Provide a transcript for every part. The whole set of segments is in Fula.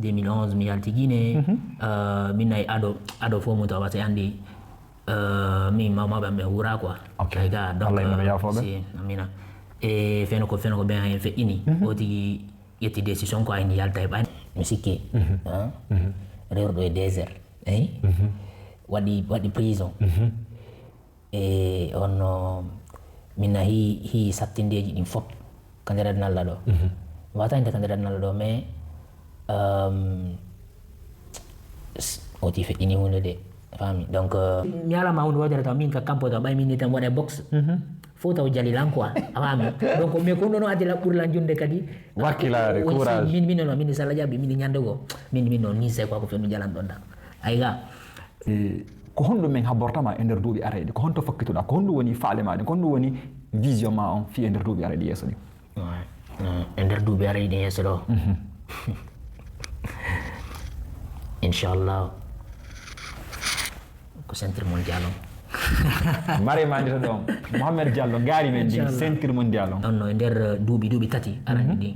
2011 mi yalti Guinée min nayi ado fo mo to wata andi mi mama ba me hura quoi okay ga donc si amina e feno ko ben fe ini oti yetti décision ko ay ni yalta ba musiki rewdo e désert wadi prison e on minna hi sattindeji din fop kandira nalla do wata inde kandira nalla do mais oti fe ini hunde de fami donc mi ala ma hunde wadere taw min ka campo taw bay min ni tan wona box foto jali lan quoi fami donc me ko non adi la pour la junde kadi wakilare courage min sala jabi min nyande go min non ni se ko fe no jalan don da ayga ko hondo men habortama e nder duubi arede ko honto fakkituda ko hondo woni faale ma ko hondo woni vision ma on fi e nder duubi arede yeso ni e nder duubi arede yeso do inshallah ko centre mondial mare mandi to dom Mohamed Diallo gaari men di centre mondial non e nder duubi tati arani di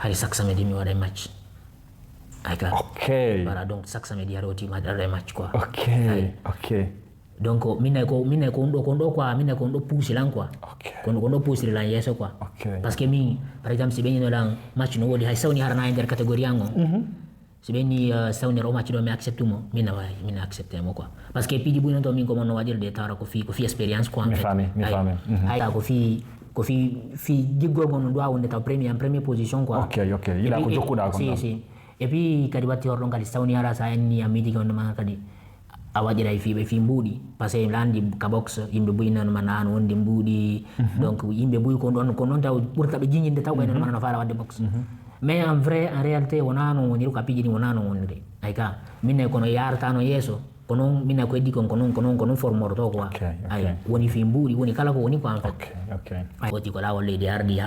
hari saksa me di mi wada match okay voilà donc saksa me di aroti ma dare match quoi okay donc minne ko ndo quoi minne ko ndo pousser lan quoi ko ndo pousser lan yeso quoi parce que mi par exemple si ben no lan match no wodi hay sawni harana nder catégorie ango si ben ni sawni ro match do mi accepte mo mina accepte mo quoi parce que pidi buno to min ko mon wadir de tara ko fi expérience quoi mi fami ay ko fi jiggo gon do awonde ta première position quoi okay ila ko jokkuda ko si et puis kadi watti ordon kadi sawni hara sa en ni amidi gon ma kadi awajira fi mbudi parce que landi ka box yimbe buyina no manano wondi mbudi donc yimbe buy ko non taw burta be jinyinde taw ko non fara wadde box mais en réalité wonano woni ko piji ni wonano wonde ayka minne kono yarta no yeso kono minne ko eddi kono formor to quoi ay woni fi mbudi woni kala ko woni ko en fait ay woti ko lawol leydi ardi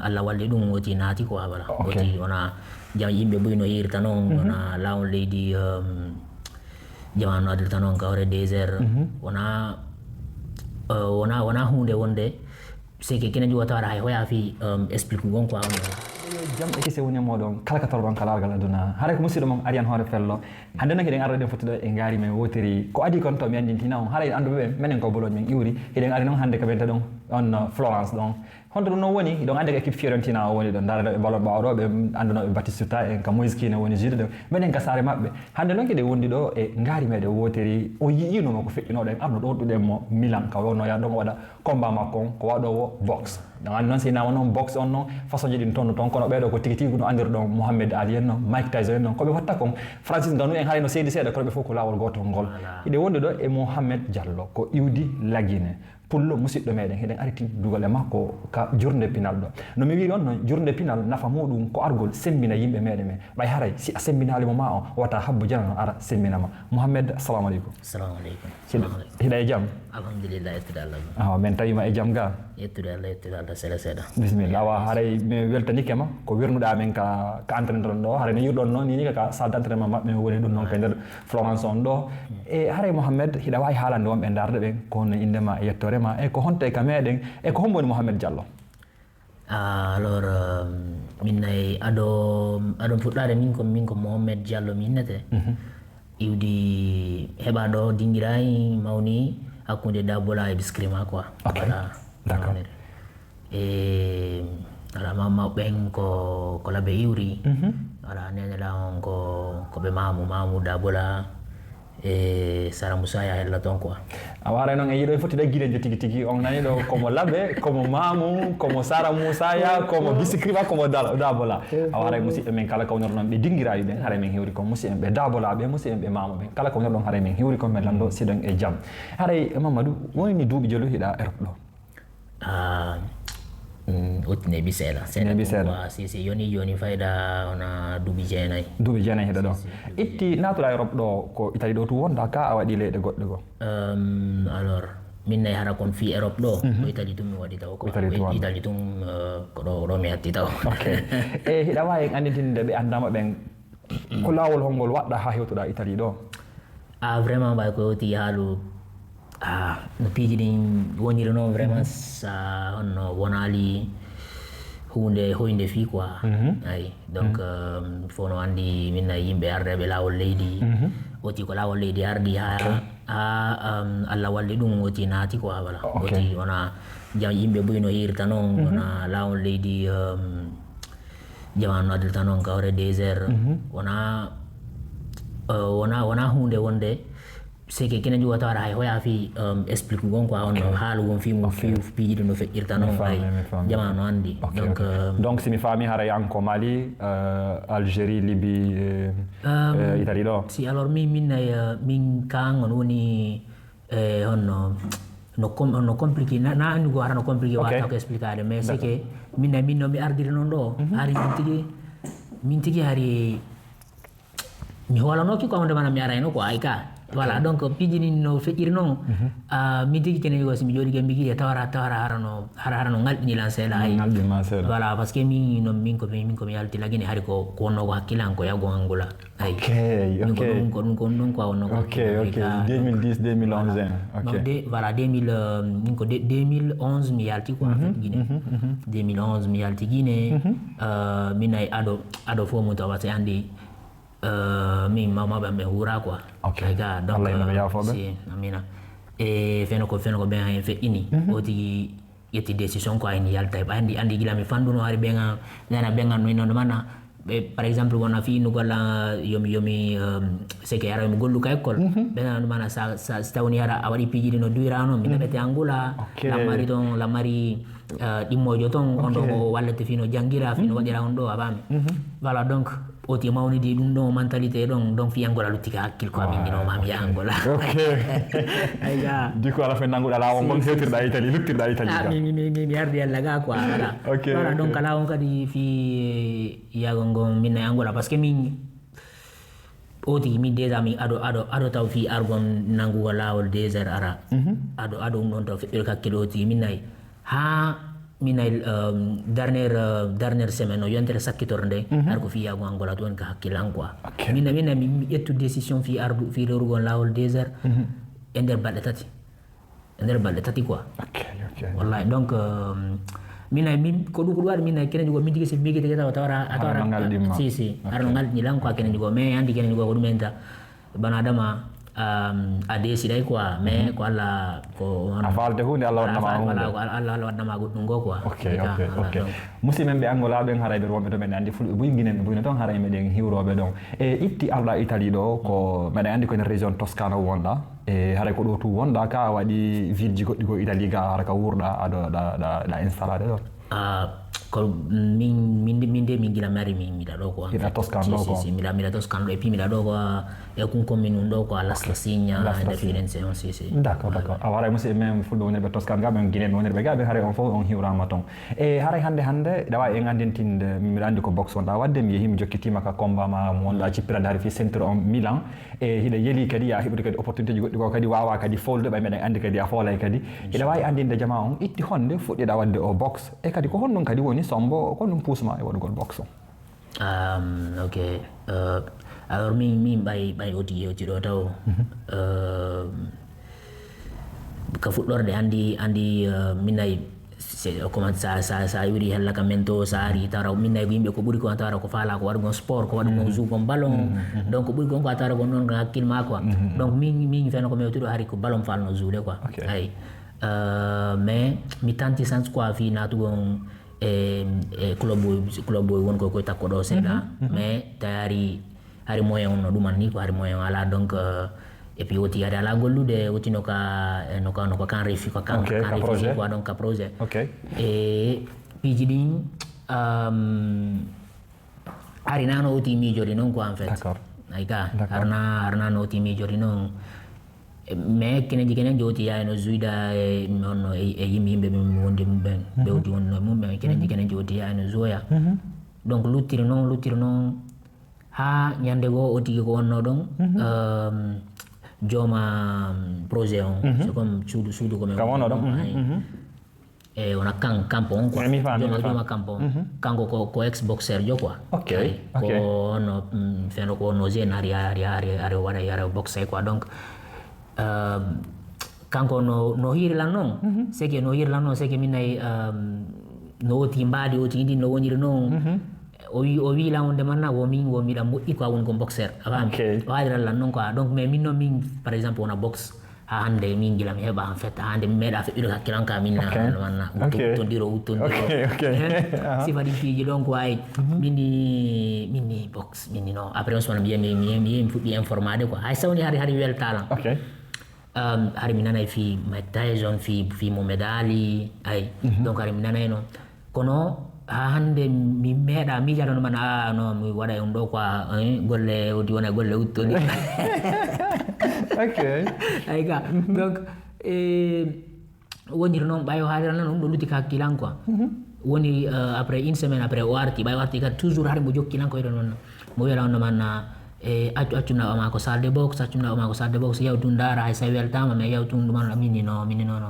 alla walde dum woti naati ko wala woti wona jam yimbe buyno yirta non wona lawol leydi jamanu adirta non kawre désert wona hunde wonde c'est que kenen jota wara hay hoya fi explique gon quoi jam e kese woni modon kala ka torban kala gal aduna hare ko musido mom arian hore fello hande nak den arde fotudo e ngari men wotiri ko adi kon to mi andintina on hare andu be menen ko bolon men iwri eden ari non hande ka benta don on Florence don hondo no woni don ande équipe Fiorentina woni don dara be balon bawdo be anduno be Battistuta en ka Moiski ne woni jide menen ka sare mabbe hande non ke de wondi do e ngari mede wotiri o yino ko fekkino den ardo do dudem mo Milan ka wono ya don wada combat makon ko wado wo box dan non sina wono box on non façon jidin ton kono be do ko tigi no andir don Mohamed Ali en Mike Tyson non ko be watta kon Francis Ngannou en halino seedi seeda ko be foko lawol goto ngol ide wondi do e Mohamed Diallo ko iwdi lagine pullo musiddo meden heden ariti dugale makko ka journée pinal do no mi wi non non journée pinal nafa modum ko argol sembina yimbe meden me bay haray si a sembinali mo ma o wata habbu jana ara sembina ma Mohamed assalamu alaikum hida e jam alhamdulillah yettude men tawi ma e jam ga yettude Allah sela seda bismillah wa haray me weltani kema ko wernuda men ka entraîneur do haray ne yurdon non ni ka salle d'entraînement mabbe woni dum non kender Florence on do e haray Mohamed hida way halande won be darde be ko no indema yettore e ko honte ka meden e ko homboni Mohamed Diallo alors minay ado fuddade min ko Mohamed Diallo minnete iwdi heba do dingiray mawni hakkunde dabola e biskrima quoi voilà d'accord ala mama ben ko labe iwri ala nene la on ko be mamu dabola e Sara Musaya hella ton quoi awara non e yido foti da gide tigi on nani do como labe como mamu como Sara Musaya como bisikriba como dabola awara musi men kala ko non be dingirayi ben hare men hewri ko musi be dabola be musi be mamu ben kala ko non hare men hewri ko men lando sidon e jam hare Mamadou woni duubi jolo hida Europe do utne bisela si yoni fayda ona dubi jenay heda do itti natura Europe do ko Italy do to wonda ka a wadi leede godde go alors minne hara kon fi Europe do ko Italy tum wadi taw ko Italy tum ko do mi atti taw okay e hida wayi andintinde be andama ben ko lawol hongol wadda ha hewtuda Italy do vraiment bay ko ti halu no piji din woniri non vraiment sa on wonali hunde fi quoi ay donc fono andi minna yimbe arde lawol leydi oti ko lawol leydi ardi ha alla walli dum oti naati quoi voilà oti ona jam yimbe buyno hirta non ona lawol leydi jamanu adilta non kawre désert wona hunde wonde c'est que kenen juwa tawara hay hoya fi explique gon quoi on haalu gon fi mo fi piidi no feirta non ay jamanu andi donc si mi fami hara yanko Mali Algérie Libye Italie do si alors min kan on woni honno no compliqué na andi go hara no compliqué wata ko explicare mais c'est que min no mi ardiri non do hari min tigi hari mi holano ki ko on demana mi arayno ko ay ka voilà donc pijini no feƴƴiri noon mi tigi kene go simi jooɗi gambi giɗe tawara harano ngalɗini lan seeɗa ay voilà par ce que min komi yalti lagine hari ko wonno ko hakkilan ko yago angula ay ɗum ko ɗum quoi wonno ok 2010 2011 ok voilà 2011 mi yalti quoi Guinée 2011 mi yalti Guinée min ay aɗo fo mum tawa se andi min mamaɓe amɓe huura quoi ayga donc si amina e feno ko ɓen hen feƴƴini o tigi ƴetti décision ko ayni yalta andi gila mi fanduno hari ɓenga no innono mana par exemple wona fi nugolla yomi c'est que ara mi golluka école ɓenga mana sa tawni ara a waɗi piijiɗi no duyrano mi naɓete angula lammari ɗimmojo toon on ɗo ko wallete fino janggira fino waɗira on ɗo a ɓami voilà donc oti mawnidi ɗum ɗon mentalité ɗon donc fi angola luttike hakkil ko amin ɗinoma mi yaha angola ayga du coup ala fe nanguɗa lawol ngol hewtirɗa Italie luttirɗa Italie mi ardi Allah ga quoi voilà donc ala on kadi fi yagol ngon min e angola par ce que min oti min déjà min aɗo taw fi argon nangugo lawol désert ara aɗo ɗum ɗon taw feƴƴol hakkil oti min nayi ha minay dernière semaine o yontere sakkitorde nde har ko fi yago angola to en ka hakkilan quoi minna mi ƴettu décision fi rewrugon lawol désert e nder balɗe tati quoi wallahi donc min ko ɗum ko ɗum waɗi min kenen jogo min tigi so migete tawa tawara si arano ngalɗini lan quoi kenen jogo mais andi kenen jogo ko ɗumen ta bano adama a déciday quoi mais ko Allah ko a falde hunde Allah waɗnama goɗɗum go quoi ok musidɓe ɓe Angola ɓen haray ɓe wonɓe to meɗen andi fulɓe buy guinen ɓe buyno toon haray meɗen hiwroɓe ɗon e itti arɗa Italie ɗo ko meɗen andi koye région Toscana wonɗa e haray ko ɗo tu wonɗa ka waɗi ville ji goɗɗi go Italie ga hara ka wurɗa aɗo ɗa installade ɗon ko min gila mari miɗa ɗo ko miɗa Toscane ɗo ko miɗa Toscane ɗo et puis miɗa ɗo ko e kunkomin ɗum ɗo ko a Las Signa nder Firenze on si d'accord a waray musidɓe men fulɓe wonirɓe Toscane ga ɓen guinen wonirɓe ga ɓe haray on fof on hiwrama toon e haray hande ɗa wawi en andintinde miɗa andi ko boxe wonɗa wadde mi yeehi mi jokkitima ka combat ma mo wonɗa cippirade hari fi centre on Milan e hiɗa yeeli kadi ya heɓude kadi opportunité ji goɗɗi ko kadi wawa kadi folde ɓay meɗen andi kadi a foolay kadi eɗa wawi andinde jama on itti honde fuɗɗiɗa wadde o boxe e kadi ko honɗum kadi woni sombo ko ɗum pusma e waɗugol boxe o ok alors min ɓay oti ɗo taw ka fuɗɗorde andi min nayi comment sa yuri hella ka men to sa ari tara min nayi ko yimɓe ko ɓuuri ko tawara ko faala ko waɗugon sport ko waɗugon jougon ballon donc ɓuuri gon ko a tawara gon ɗon ko hakkille ma quoi donc min feno ko mewtuɗo hari ko ballon falno joude quoi ay mais mi tanti sans quoi fi natugon club boy won koye takko ɗo seeɗa mais tawi hari moyen on no ɗuman ni ko hari moyen ala donc et puis woti ari ala gollude woti no ko kan refi ko kan refi quoi donc ka projet e piiji ɗin ari nano woti miijori noon quoi en fait ay ga harna no woti miijori noon mais kenen joti ya no zuida e yimɓe min wondi mumɓen ɓe wodi wonno mumɓe kenen joti ya no zoya donc luttiri noon ha ñande go o tigi ko wonno ɗon jooma projet on c'est comme suudu ko men wonno ɗon e wona campo on quoi jooma campo on kanko ko ex boxeur jo quoi ko ono feno ko wonno jeune ari waɗa boxe quoi donc kanko no hirilan noon c'est que min nayi no woti mbadi woti ndi no woniri no o wi la on demanda wo mi da moƴƴi ko won ko boxer afami wadira la non quoi donc mais min no min par exemple on a box hande min gilam heba en fait hande mi meɗa feɓɓiɗo hakkilan ka min manna uttondiro sifa ɗin piiji donc way minni box minni non après on sona mi fuɗɗi informade quoi hay sawni hari weltalan hari mi nanay fi Mike Tyson fi Muhammad Ali ay donc hari mi nanay non kono hande mi meeɗa miijaɗo man no mi waɗa ɗum ɗo quoi golle odi wona golle uttoni ay ga donc woniri noon ɓayo haalirana ɗum ɗo lutti ka hakkilan quoi woni après une semaine après o arti ɓayo arti kadi toujours haade mo jokkilan ko eɗon noon mo wiyala on man accum naɓa ma ko salle de box accum naɓa ma ko salle de box yaw tun dara hay sa weltama mais yaw tun ɗuman minni no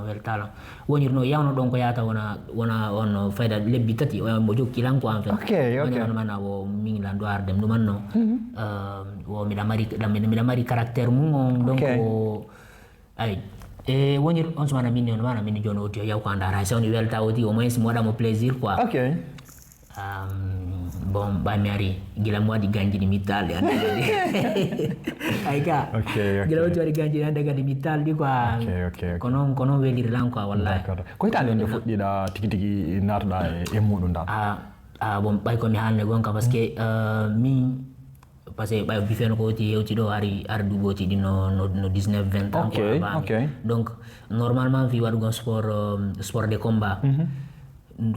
weltala woniri no yawno ɗon ko yata wona on fayda lebbi tati mo jokkilan ko en fait woni on man o min lan do ardem ɗuman no o miɗa mari caractère mum on donc ay woniri on sumana minni on mana minni joni oti yaw ko andara hay sawni welta oti au moins mi waɗamo plaisir quoi bon ɓay mi ari gila mi waɗi ganjiɗi mi talɗi ande kadi ay ka gila woti waɗi ganjiɗi ande kadi mi talɗi quoi ko noon weliri lan quoi wallahi ko hitande nde fuɗɗiɗa tigi tigi natuɗa e muɗum dal bon ɓay komi haalne gonka par ce que min par ce que ɓay bifeno ko woti hewti ɗo ari duuɓi woti ɗi no 19-20 ans donc normalement fi waɗugon sport de combat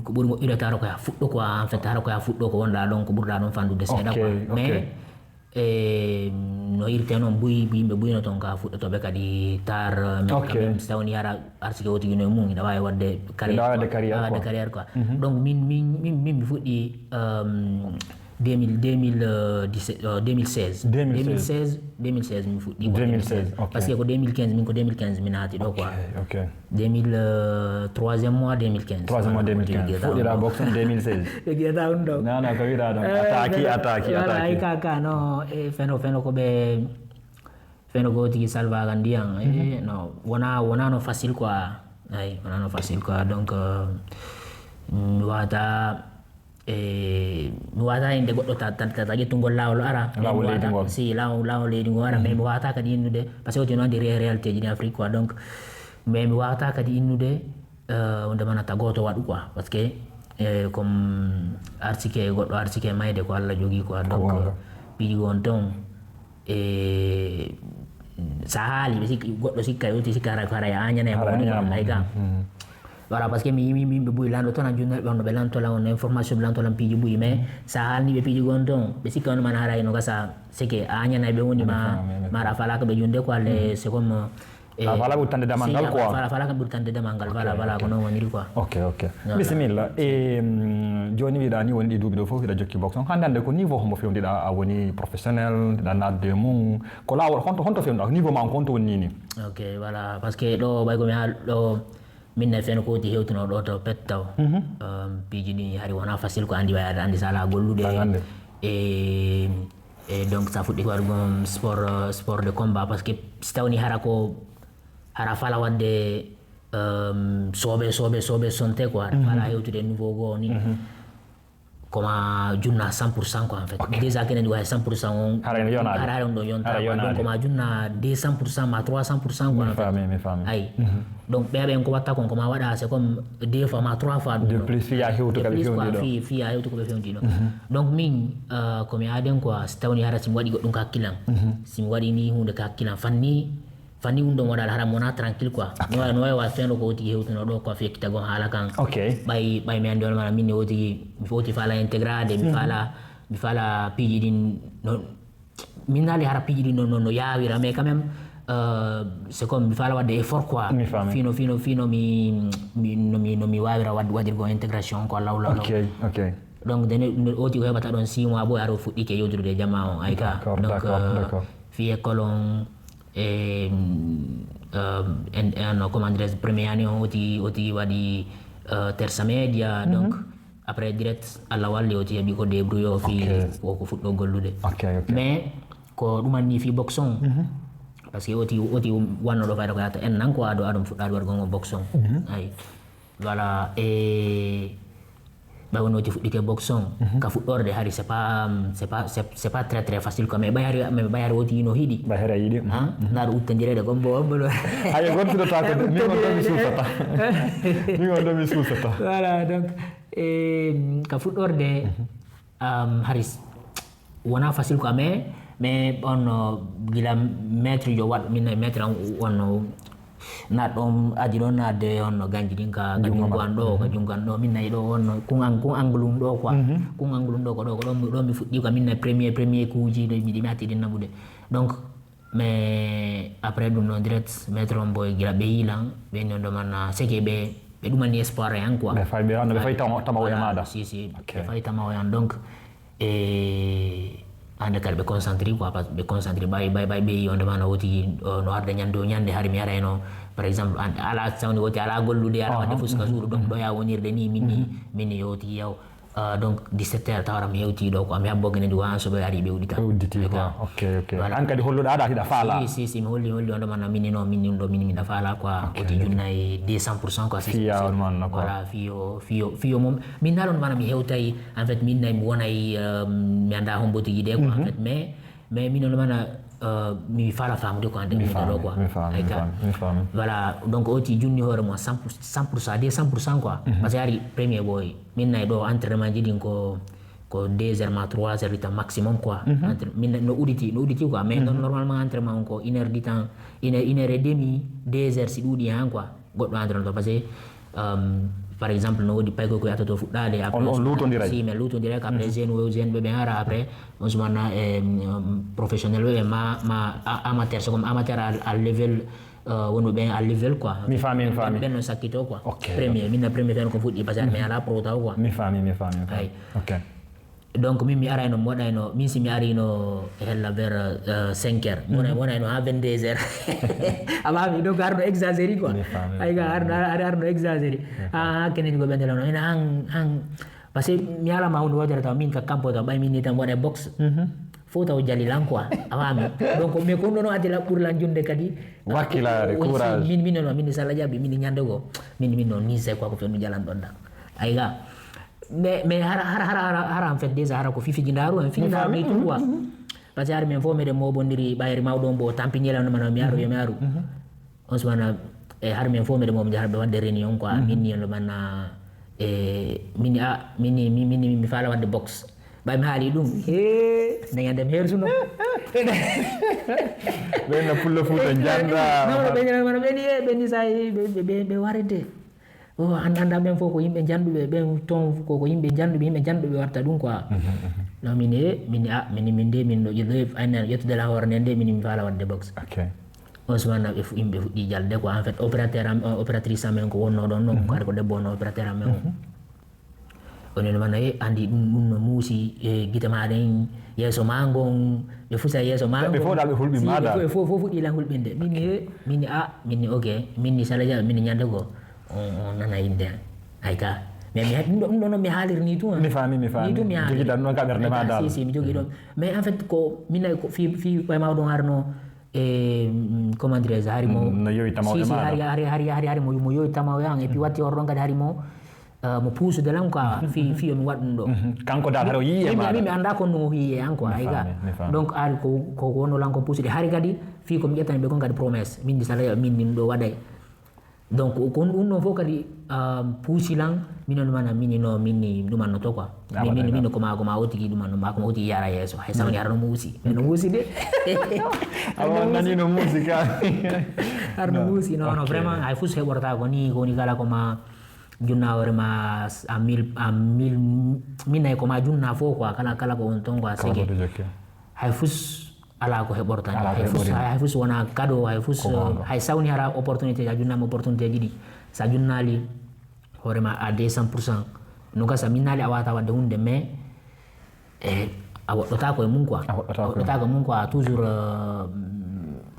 ko ɓuri moƴƴude tara koya fuɗɗo quoi en fait tara koya fuɗɗo ko wonɗa ɗon ko ɓurɗa ɗon fandude seeɗa quoi mais no irte noon yimɓe buyno toon ka fuɗɗotoɓe kadi tar même so tawni ara arsike wotigino e mum ina wawi wadde carrière quoi donc min mi fuɗɗi 2016 mi fuɗɗi parce que ko 2015 min ko 2015 mi naati ɗo quoi 3e mois 2015 fuɗɗira box 2016 ƴeguiyata ɗum ɗo non ko wiɗa ɗon attaque ay kaka no feno ko ɓe feno ko tigi salvaga ndiyan no wona no facile quoi ay wona no facile quoi donc mi wata inde goɗɗo ta ƴettugol lawol ara si lawol leydi ngo ara mais mi wawata kadi innude par ce que woti noon andi réalité ji ɗi Afrique quoi donc mais mi wawata kadi innude wonde manata goto waɗu quoi parce que comme arsike goɗɗo arsike mayde ko Allah jogui quoi donc piiji gon ton sa haali ɓe sikki goɗɗo sikka woti sikka hara añana e mawni quoi ay ga voilà parce que mi yimi yimɓe ɓuuri lanɗo toon a junnaɓe on no ɓe lantola on information ɓe lantolan piiji ɓuuri mais sa haalniɓe piiji gon ton ɓe sikka on man haray no gasa sike a añana ɓe woni mara falaka ɓe junde quoi c'est comme fala ɓurtande damal ngal quoi fala kam ɓurtande damal ngal voilà ko noon woniri quoi ok bisimilla joni wiɗa ni woni ɗi duuɓi ɗo fof wiɗa jokki box on hande hande ko niveau hombo fewdiɗa a woni professionnel ɗa nadde mum ko lawol honto fewnuɗa niveau ma on honto wonni ni ok voilà parce que ɗo ɓay komi haal ɗo minne fen ko woti hewtuno ɗo to pet taw piiji ɗi hari wona facile ko andi way aɗa andi sa ala gollude e donc sa fuɗɗi ko waɗugon sport de combat par ce que si tawni hara fala wadde soɓe sonte quoi fala hewtude nouveau goo ni koma junna 100% quoi en fait déjà kenen way 100% on hara on do yonta donc koma junna 200% ma 300% quoi en fait ay donc ɓeɓen ko watta kon koma waɗa c'est comme 2 fois ma 3 fois de plus fiya hewtu ko ɓe fewndi ɗo fiya hewtu ko ɓe fewndi ɗo donc min komi aden quoi si tawni hara simi waɗi goɗɗum ka hakkilan simi waɗi ni hunde ka hakkilan fanni ɗum ɗon waɗal hara mona tranquille quoi no wawi wa fendo ko woti hewtuno ɗo quoi fekkita gon haala kan ɓay mi andi on mana min ne woti mi foti fala intégrade mi fala piiji ɗin min naali hara piiji ɗin no yawira mais quand même c'est comme mi fala wadde effort quoi fino mi wawira waɗirgo intégration quoi lawlaw donc dene oti ko heɓata ɗon 6 mois bo aɗa fuɗɗike yewtude jama on ay ka donc fi école on comment dirais-je première année on oti waɗi tersa media donc après direct Allah walli oti heɓi ko débrouille o fi ko fuɗɗo gollude mais ko ɗumanni fi box on parce que oti wannoɗo fayda ko yata en nan ko aɗum fuɗɗade waɗugo box on ay voilà ba wono ti fudike boxon ka fuddorde hari c'est pas très facile quoi mais bayari woti no hidi bayara yidi na do utandire de gombo ombolo ay gonti do ta ko mi ngondo mi susata voilà donc ka fuddorde haris wona facile quoi mais on gila maître yo wat min maître on na ɗon adi ɗon nadde on ganji ɗin ka jungan ɗo min nayi ɗo on kun anglum ɗo quoi kun anglum ɗo ko ɗo mi fuɗɗi quoi min nayi premier kuuji ɗo miɗi mi hatti ɗin naɓude donc mais après ɗum ɗon direct maître on boy gila ɓe yilan ɓe non ɗo man seke ɓe ɗumani espoir en quoi ɓe fay tamawo e maɗa si ɓe fay tamawo en donc ande kadi ɓe concentré quoi parce que ɓe concentré ɓay ɓe on demana woti no arda ñande hari mi arayno par exemple ala sawni woti ala gollude ala wadde fuska suudu donc ɗo ya wonirde ni minni yewti yaw donc 17 heures tawara mi hewti ɗo ko mi habbogene ndi wan soɓe ari ɓe uddita ok an kadi holluɗa aɗa hiɗa faala si mi holli on demana minni ɗo minni miɗa faala quoi woti junnayi 200% quoi fiya on manno quoi voilà fiyo mom min naɗon mana mi hewtayi en fait min nayi mi wonayi mi anda hombo tigui de quoi en fait mais min on mana mi fala famude ko ande ɗo quoi voilà donc oti junni hoore mo 100% de 100% quoi parce que ari premier boy min nayi ɗo entraînement ji ɗin ko 2 heures ma 3 heures de maximum quoi min no uditi quoi mais normalement entraînement on ko 1 heure du temps 1 heure et demi 2 heures si ɗuuɗi han quoi goɗɗo entraînement parce que par exemple no wodi paygo ko yatato fuɗɗade on lutondira si mais lutondira ko après jeune ɓe ara après on sumana professionnel ɓe ma amateur c'est comme amateur à level wonɓe ɓen à level quoi mi fami ɓen no sakkito quoi premier min premier fen ko fuɗɗi parce que mi ala pro taw quoi mi fami ok donc min mi arayno mi waɗayno min si mi arino hella vers 5 heures mi wonayno ha 22 heures amami donc arno exagéré quoi ayga arno exagéré ha kenen go ɓendelano ene han par ce que mi alama hunde wodere taw min ka campo taw ɓay min ni tan waɗa box fo taw jalilan quoi amami donc mais kon ɗon adi ɓurlan jonde kadi wakkilare courage min non min sala jaɓi min ñande go min non ni c'est quoi ko fendu jalan ɗon ɗa ayga mais hara en fait déjà hara ko fifiji ndaru en fini ndaru ni tout quoi parce que har men fo meɗen moɓodiri ɓayri mawɗon bo tampiñelano mana mi aru on sumana har men fo meɗen moɓo jaharɓe wadde réunion quoi minni on ɗumanna minni mi faala wadde box ɓay mi haali ɗum dañandem hersuno ɓenna pulla fuuta janda ɓenni sa ɓe warede anda ɓen fof ko yimɓe janduɓe ɓen ton koko yimɓe janduɓe warta ɗum quoi non min de min ɗo ƴettude la hoore nden de min mi faala wadde box on sumana yimɓe fuɗɗi jalde quoi en fait opératrice amen ko wonno ɗon ɗon kadi ko debbo wonno opérateur amen o onen mana andi ɗum no muusi guite maɗen yeeso ma ngon ɓe fusa yeeso ma ɓe fof ɗaɓe hulɓi maɗa fof fuɗɗi lan hulɓinde minni ok minni sala jaɓe minni ñande goo on nana yinde ayka mais ɗum ɗon mi haalirni tout mi fami jogiɗan ɗon kaɓerde ma dal si mi jogui ɗon mais en fait ko minnayi ko fi ɓay mawɗon harno comment dirais je hari mo no yowi tamaw hari mo yowi tamaw yan et puis watti or ɗon kadi hari mo puusude lan quoi fi yomi waɗ ɗum ɗo kanko dal haɗa o yiye maɗa mi anda kon no yiye an quoi ayga donc ari ko wonno lan ko puusude hari kadi fi komi ƴettani ɓe kon kadi promesse min di sala min ɗum ɗo waɗay donc kon ɗum ɗon fof kadi puusilan minen ɗumana minni ɗumanno to quoi min koma o tigui ɗumanno ma koma o tigui yara yesso hay sawni hara no muusi mais no muusi de awa nani no muusi ka har no muusi non vraiment hay fus heɓorta ko ni kowoni kala koma junna hoorema a mille min nayi koma junna fof quoi kala ko won ton quoi sege hay fus ala ko heɓortani hay fus wona cadeau hay fus hay sawni hara opportunité a junnama opportunité ji ɗi sa junnali hoorema à 200% no gasa min naali a wawata wadde hunde mais a woɗɗotako e mum quoi toujours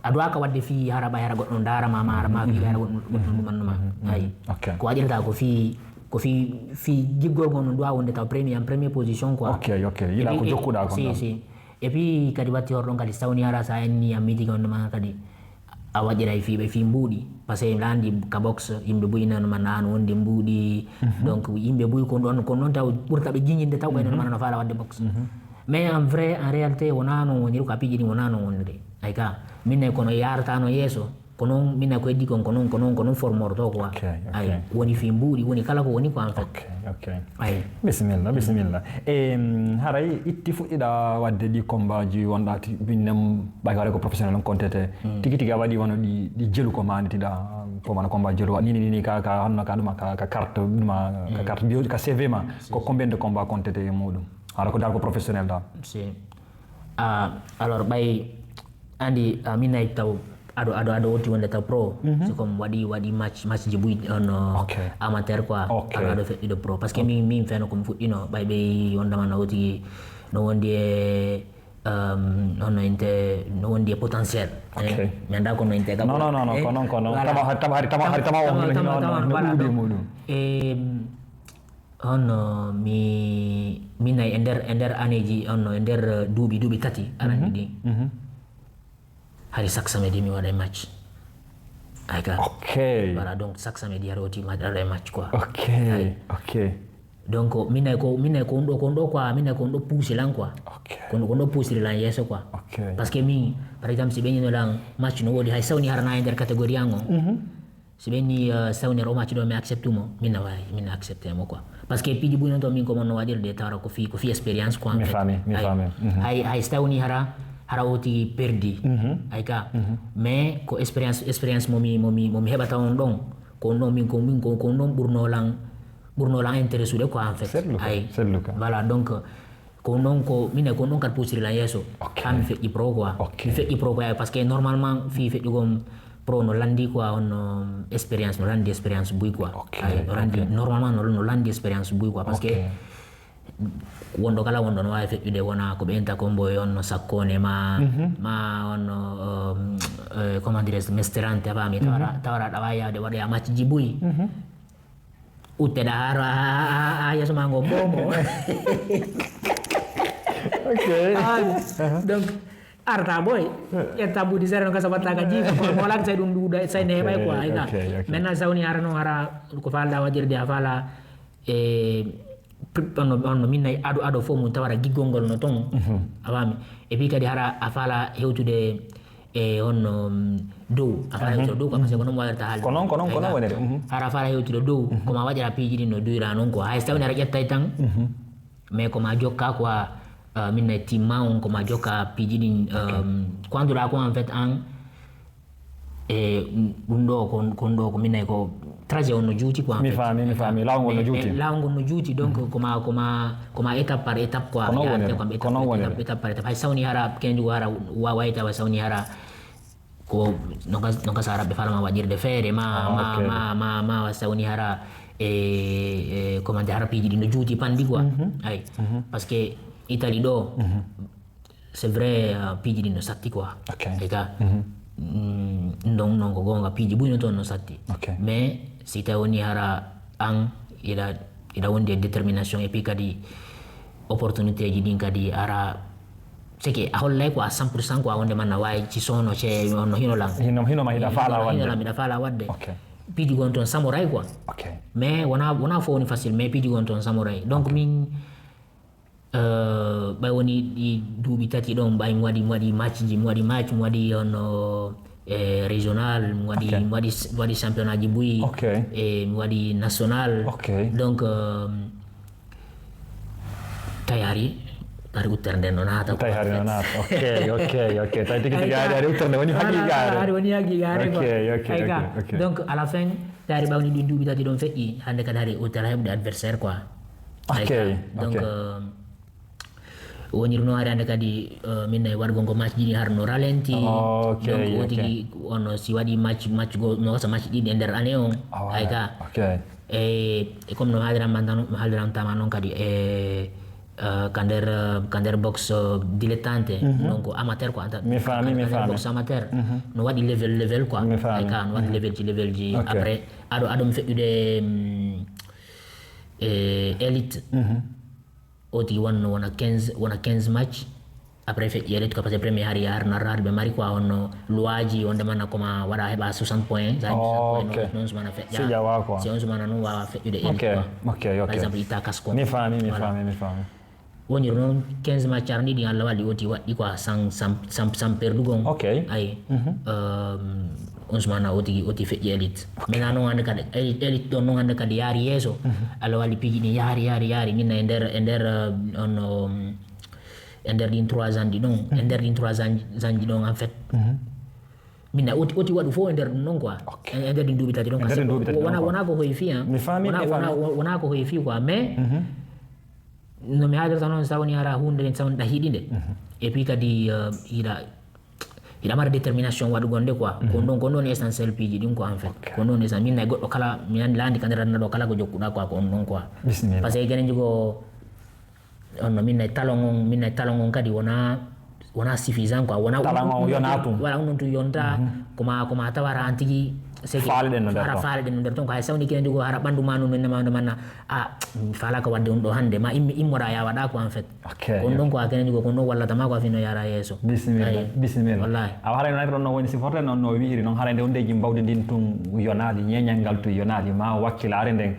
aɗa waka wadde fi hara ɓay hara goɗɗo darama ma hara ma fi hara goɗɗo ɗumannoma ayi ko waɗirta ko fi jiggol gon ɗum ɗo wonde taw premier position quoi ok yiɗa ko jokkuɗa kon si et puis kadi watti horɗon kadi sawni hara sa enni a meeting on ɗuma kadi a waɗira e fi mbuuɗi par ce que landi ka box yimɓe boyi nano manna an wonde mbuuɗi donc yimɓe boyi kon ɗon taw ɓurta ɓe jiñinde taw ɓayno manano faala wadde box mais en vrai en réalité wona non woniri ko a piiji ɗi wona non woniri ay ka minne kono yaratano yeeso ko noon minne ko heddi kon ko noon formorto quoi ay woni fi mbuuɗi woni kala ko woni ko en fait ay bisimilla haray itti fuɗɗiɗa wadde ɗi combat ji wonɗa binnem ɓay waɗa ko professionnel on contete tigi tigi a waɗi wono ɗi jelu ko manditiɗa pomana combat jelu ni ka hanno ka ɗuma ka carte ɗuma ka carte bio ka cv ma ko combien de combat contete e muɗum hara ko dal ko professionnel da alors ɓay andi minnayi taw aɗo wotti wonde taw pro c'est comme waɗi match ji ɓuy on amateur quoi aɗo feƴƴude pro par ce que min feno komi fuɗɗino ɓay ɓe wondama no woti no wondi e hono inte no wondi e potentiel mi anda kono inte non kono tama muɗum hono mi nayi e nder année ji onno e nder duuɓi tati arani ɗi hari chaque samedi mi waɗa match ay ka voilà donc chaque samedi hari oti waɗa match quoi donc minne ko on ɗo quoi minne ko on ɗo poussé lan quoi kon ɗo poussiri lan yeeso quoi parce que min par exemple si ɓeñino lan match no woodi hay sawni harana e nder catégorie an o si ɓenni sawnere o match ɗo mi accepte mo minna wawi minna accepté mo quoi par ce que piiji ɓuy non to min ko monno waɗirde tawra ko fi expérience quoi hay sawni hara oti perdi ay ka mais ko expérience momi heɓata on ɗon ko on ɗon min ko on ɗon ɓurnolan intérêt sude quoi en fait ay voilà donc ko non ko mine ko non kat pusiri la yeso kam feƴƴi pro quoi mi feƴƴi pro quoi parce que normalement fi feƴƴugom pro no landi quoi on expérience no landi expérience buy quoi ay normalement no landi expérience buy quoi parce que wondo kala wondo no wawi feƴƴude wona ko ɓe enta ko mboy on no sakkone ma on comment dirais mesterante a fami tawara ɗa wawi yawde waɗoya match ji buy utteɗa ha yeeso ma ngo bomo donc arta boy ƴetta ɓuudi sere no ka sabatta ka jiifa mo walaka say ɗum ɗuuɗa say ne heɓay quoi ayga maintenant sawni hara no hara ko falɗa waɗirde a faala on min nayi aɗo fof mum tawara giggol ngol no ton a fami et puis kadi hara a faala hewtude e honno dow a faala hewtude dow quoi parce que ko noon waɗirta haalde ko noon wonede hara faala hewtude dow koma waɗira piiji ɗi no duyra noon quoi hay so tawni aɗa ƴettay tan mais koma jokka quoi min nayi timma on koma jokka piiji ɗin ko annduɗa ko en fait an e ɗum ɗo kon ɗo ko min nayi ko trajet on no juuti quoi mi faami lawol no juuti donc koma étape par étape quoi étape par étape hay sawni hara kenjugo hara wawi tawa sawni hara ko nonka sa araɓe falama waɗirde feere ma sawni hara e comment dire hara piiji ɗi no juuti pandi quoi ay par ce que Italie ɗo c'est vrai piiji ɗi no satti quoi e ka ɗon noon ko gonga piiji ɓuyno toon no satti mais si tawi woni hara an ina wondi e détermination et puis kadi opportunité ji ɗin kadi ara c'est que a hollay ko à 100% ko a wonde man na wawi ci sono ce no hinolam hiɗa faala wadde piiji gon toon samurai quoi mais wona fo woni facile mais piiji gon toon samurai donc min ɓay woni ɗi duuɓi tati ɗon ɓay mi waɗi match ji mi waɗi ono régional mi waɗi championnat ji buyi e mi waɗi national donc tayari ari uttere nden no naata tayari no naata ok tawi tigi tigi ari uttere nde woni haqiqare quoi donc à la fin tayari ɓawni ɗi duuɓi tati ɗon feƴƴi hande kadi hari uttere heɓde adversaire quoi donc wonirno hari hande kadi min nayi waɗgo ngo match ɗiɗi har no ralenti donc wotigi on si waɗi match go no wasa match ɗiɗi e nder année on ay ka e comme no haaldirantama noon kadi e ka nder box dilettante donc amateur quoi mi faami box amateur no waɗi level quoi ay ka no waɗi level ji après aɗo mi feƴƴude élite oti wona 15 match après fait yelet ko parce premier hari har narar be mari ko on luaji on demana koma wada heba 60 points za 60 points non sumana fait si jawa quoi si on sumana no wa fait de ok par exemple ita kasko mi fami woni non 15 match arni di Allah wali oti wadi ko sam perdugon ay on sumana oti fait yelit mena no ande kad elit don no ande kad yari yeso Allah wali pigi ni yari ni na ender on ender din 3 ans di non ender din 3 ans di non en fait mina oti wadu fo ender non quoi ender din dubi tati non wana ko hoifi wana ko hoifi quoi mais no mi hadar tanon sawni ara hunde sawn da hidinde et puis kadi ida mara determination wadu gonde quoi kondo ne essentiel piji din quoi en fait kondo ne sa minna goddo kala min landi kandira na do kala go jokkuda quoi ko non quoi parce que genen jugo on minna talongon kadi wana suffisant quoi wana talongon yonatum wala on tu yonta kuma tawara antigi faale den nder ton ko hay sawni kene jugo hara bandu manu men manna fala ka wadde on do hande ma immora ya wada ko en fait on don ko kene jugo ko no walla tama ko fino yara yeso bismillah wallahi awara na ron no woni si forte non no wiiri non harande on deji mbawde din tum yonali nyenyangal tu yonali ma wakkilare den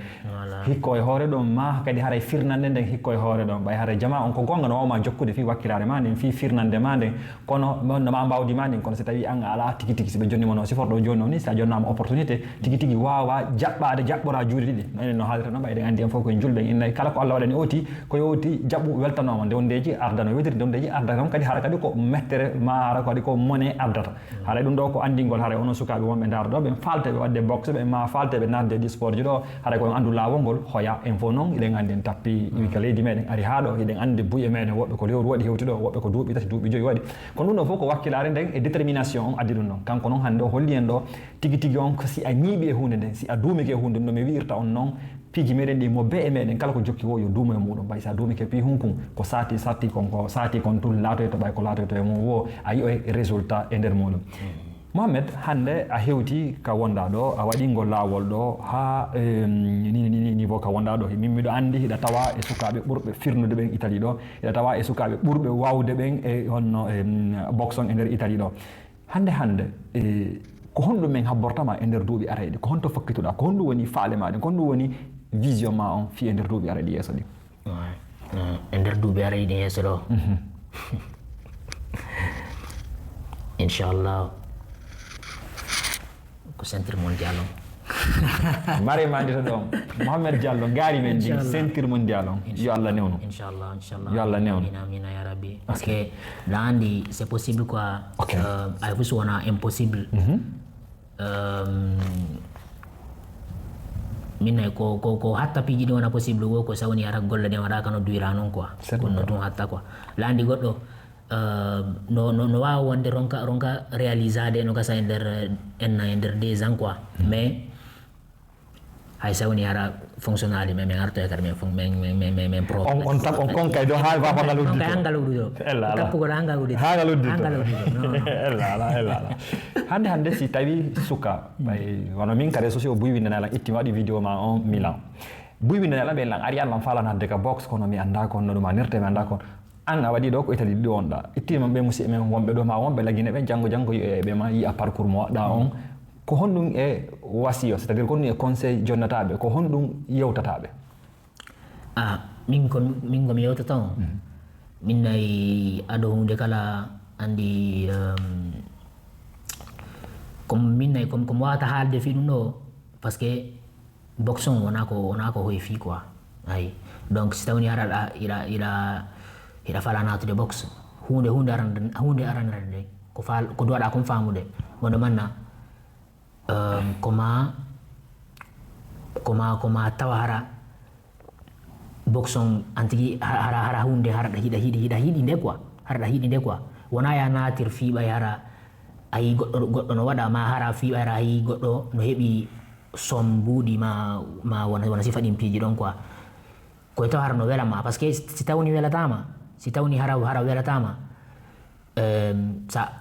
hikko e hoore don ma kadi haray firnande den hikko e hoore don bay haray jama on ko gonga no ma jokkude fi wakkilare ma den fi firnande ma den kono no ma mbawdi ma den kono se tawi an ala tiki si be jonni mono si fordo jonno ni sa jonnama opportunité tigi wawa jabbora juuri didi no haalata no bayde andi en fo ko julbe inna kala ko Allah wadani oti ko yoti jabbu weltanoma ndondeji ardano wediri ndondeji ardano kadi hara kadi ko mettere ma hara kadi ko monnaie ardata hara dum do ko andingol hara ono sukabe wonbe dardo be falte be wadde boxe be ma falte be narde di sport jido hara ko andu lawol hoya en fo non iden andi en tappi wi kala leydi meden ari haado iden andi buye meden wobbe ko lewru wadi hewtido wobbe ko duubi tati duubi joyi wadi ko non fo ko wakkilare den e détermination addi dum non kanko non hande o holli en do tigi on ko si a ñiibi e hunde den si a duumike e hunde no mi wiirta on non piji meɗen ɗi mo be e meɗen kala ko jokki wo yo duumo e muɗum bay sa duumike pi hunkun ko sati kon tul laatoy to ɓay ko laatoy to e mum wo a yi o résultat e nder muɗum Mohamed hande a hewti ka wonda ɗo a waɗingol laawol ɗo ha ni niveau ka wonda ɗo min miɗo andi hiɗa tawa e sukaɓe ɓurɓe firnude ɓen Italie ɗo hiɗa tawa e sukaɓe ɓurɓe wawde ɓen e honno boxon e nder Italie ɗo hande ko honɗum men habbortama e nder duuɓi arayɗi ko honto fokkituɗa ko honɗum woni faale maɗen ko honɗum woni vision ma on fi e nder duuɓi arayɗi yeeso ɗi e nder duuɓi arayɗi yeeso ɗo inchallah ko ceinture mondial on mare mandita ɗon Mohamed Diallo gaari men ndi ceinture mondial on yo Allah newno inchallah yo Allah newno amina ya rabbi parce que la andi c'est possible quoi ay fu wona impossible minna ko hatta piji ɗi wona possible wo ko sawni ara golle ɗe waɗaka no duwira noon quoi kono ɗum hatta quoi la andi goɗɗo no wawa wonde ronka réalisade no gasa e nder 2 ans quoi mais hay sawni ara fonctionnali men arto e kadi men pro on konkay do ha ba ngal uddi ngal uddi tappugo ngal uddi ella hande si tawi suka bay wono min ka réseaux sociaux buy windana la itti wadi vidéo ma on Milan buy windana la be lan arian lam falan hande ka box kono mi anda ko no ma nerte mi anda ko an a waɗi ɗo ko Italie ɗo wonɗa ittima ɓe musidɓe men wonɓe ɗo ma wonɓe lagine ɓe janggo ɓe ma yiya parcours mo waɗɗa on ko honɗum e wasiyo c'est à dire ko honɗum e conseil jonnataɓe ko honɗum yewtataɓe min komi yewtata on min nayi aɗo hunde kala andi comme min nayi comme wawata haalde fi ɗum ɗo par ce que boxon wona ko hoye fi quoi ayi donc si tawni haraɗa ira fala natude box hunde aranere nde ko duwaɗa kon famude wono manna koma tawa hara box on antigi hara hunde haraɗa hiɗi nde quoi haraɗa hiɗi nde quoi wona ya natir fiiɓay hara ayi goɗɗo no waɗa ma hara fiiɓay hara ayi goɗɗo no heɓi som mbuuɗi ma wona sifa ɗin piiji ɗon quoi koye taw hara no welama par ce que si tawni welatama si tawni hara welatama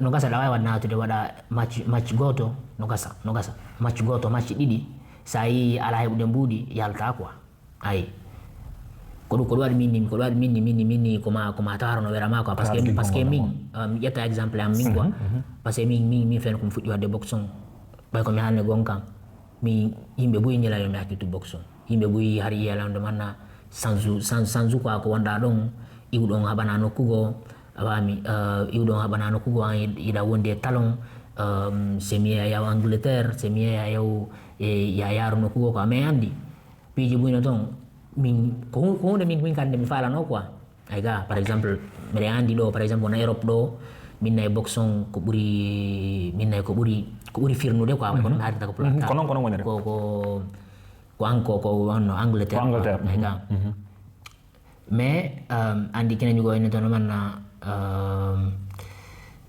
no gasa ɗa wawi waɗ natude waɗa match goto no gasa match goto match ɗiɗi sa yi ala heɓude mbuuɗi yalta quoi ayi ko wadi minni ko taro no vera mako parce que min yetta exemple am min quoi parce que min fen ko fuddi wadde boxon bay ko mi halne gonkan mi yimbe buyi nyala yo mi hakkitu boxon yimbe buyi har yelande manna sanzu ko wonda don iwdon habana no kugo awami iwdon habana no kugo an ida wonde talon semia ya Angleterre semia ya ya yaro no kugo ko me andi piji buyi no ton min ko min kande mi fala no quoi ayga par exemple mi andi do par exemple na Europe do min nay boxon ko buri firnude quoi ko non haata ko plata kono wonere ko wonno Angleterre ayga mais andi kene nyugo en ton manna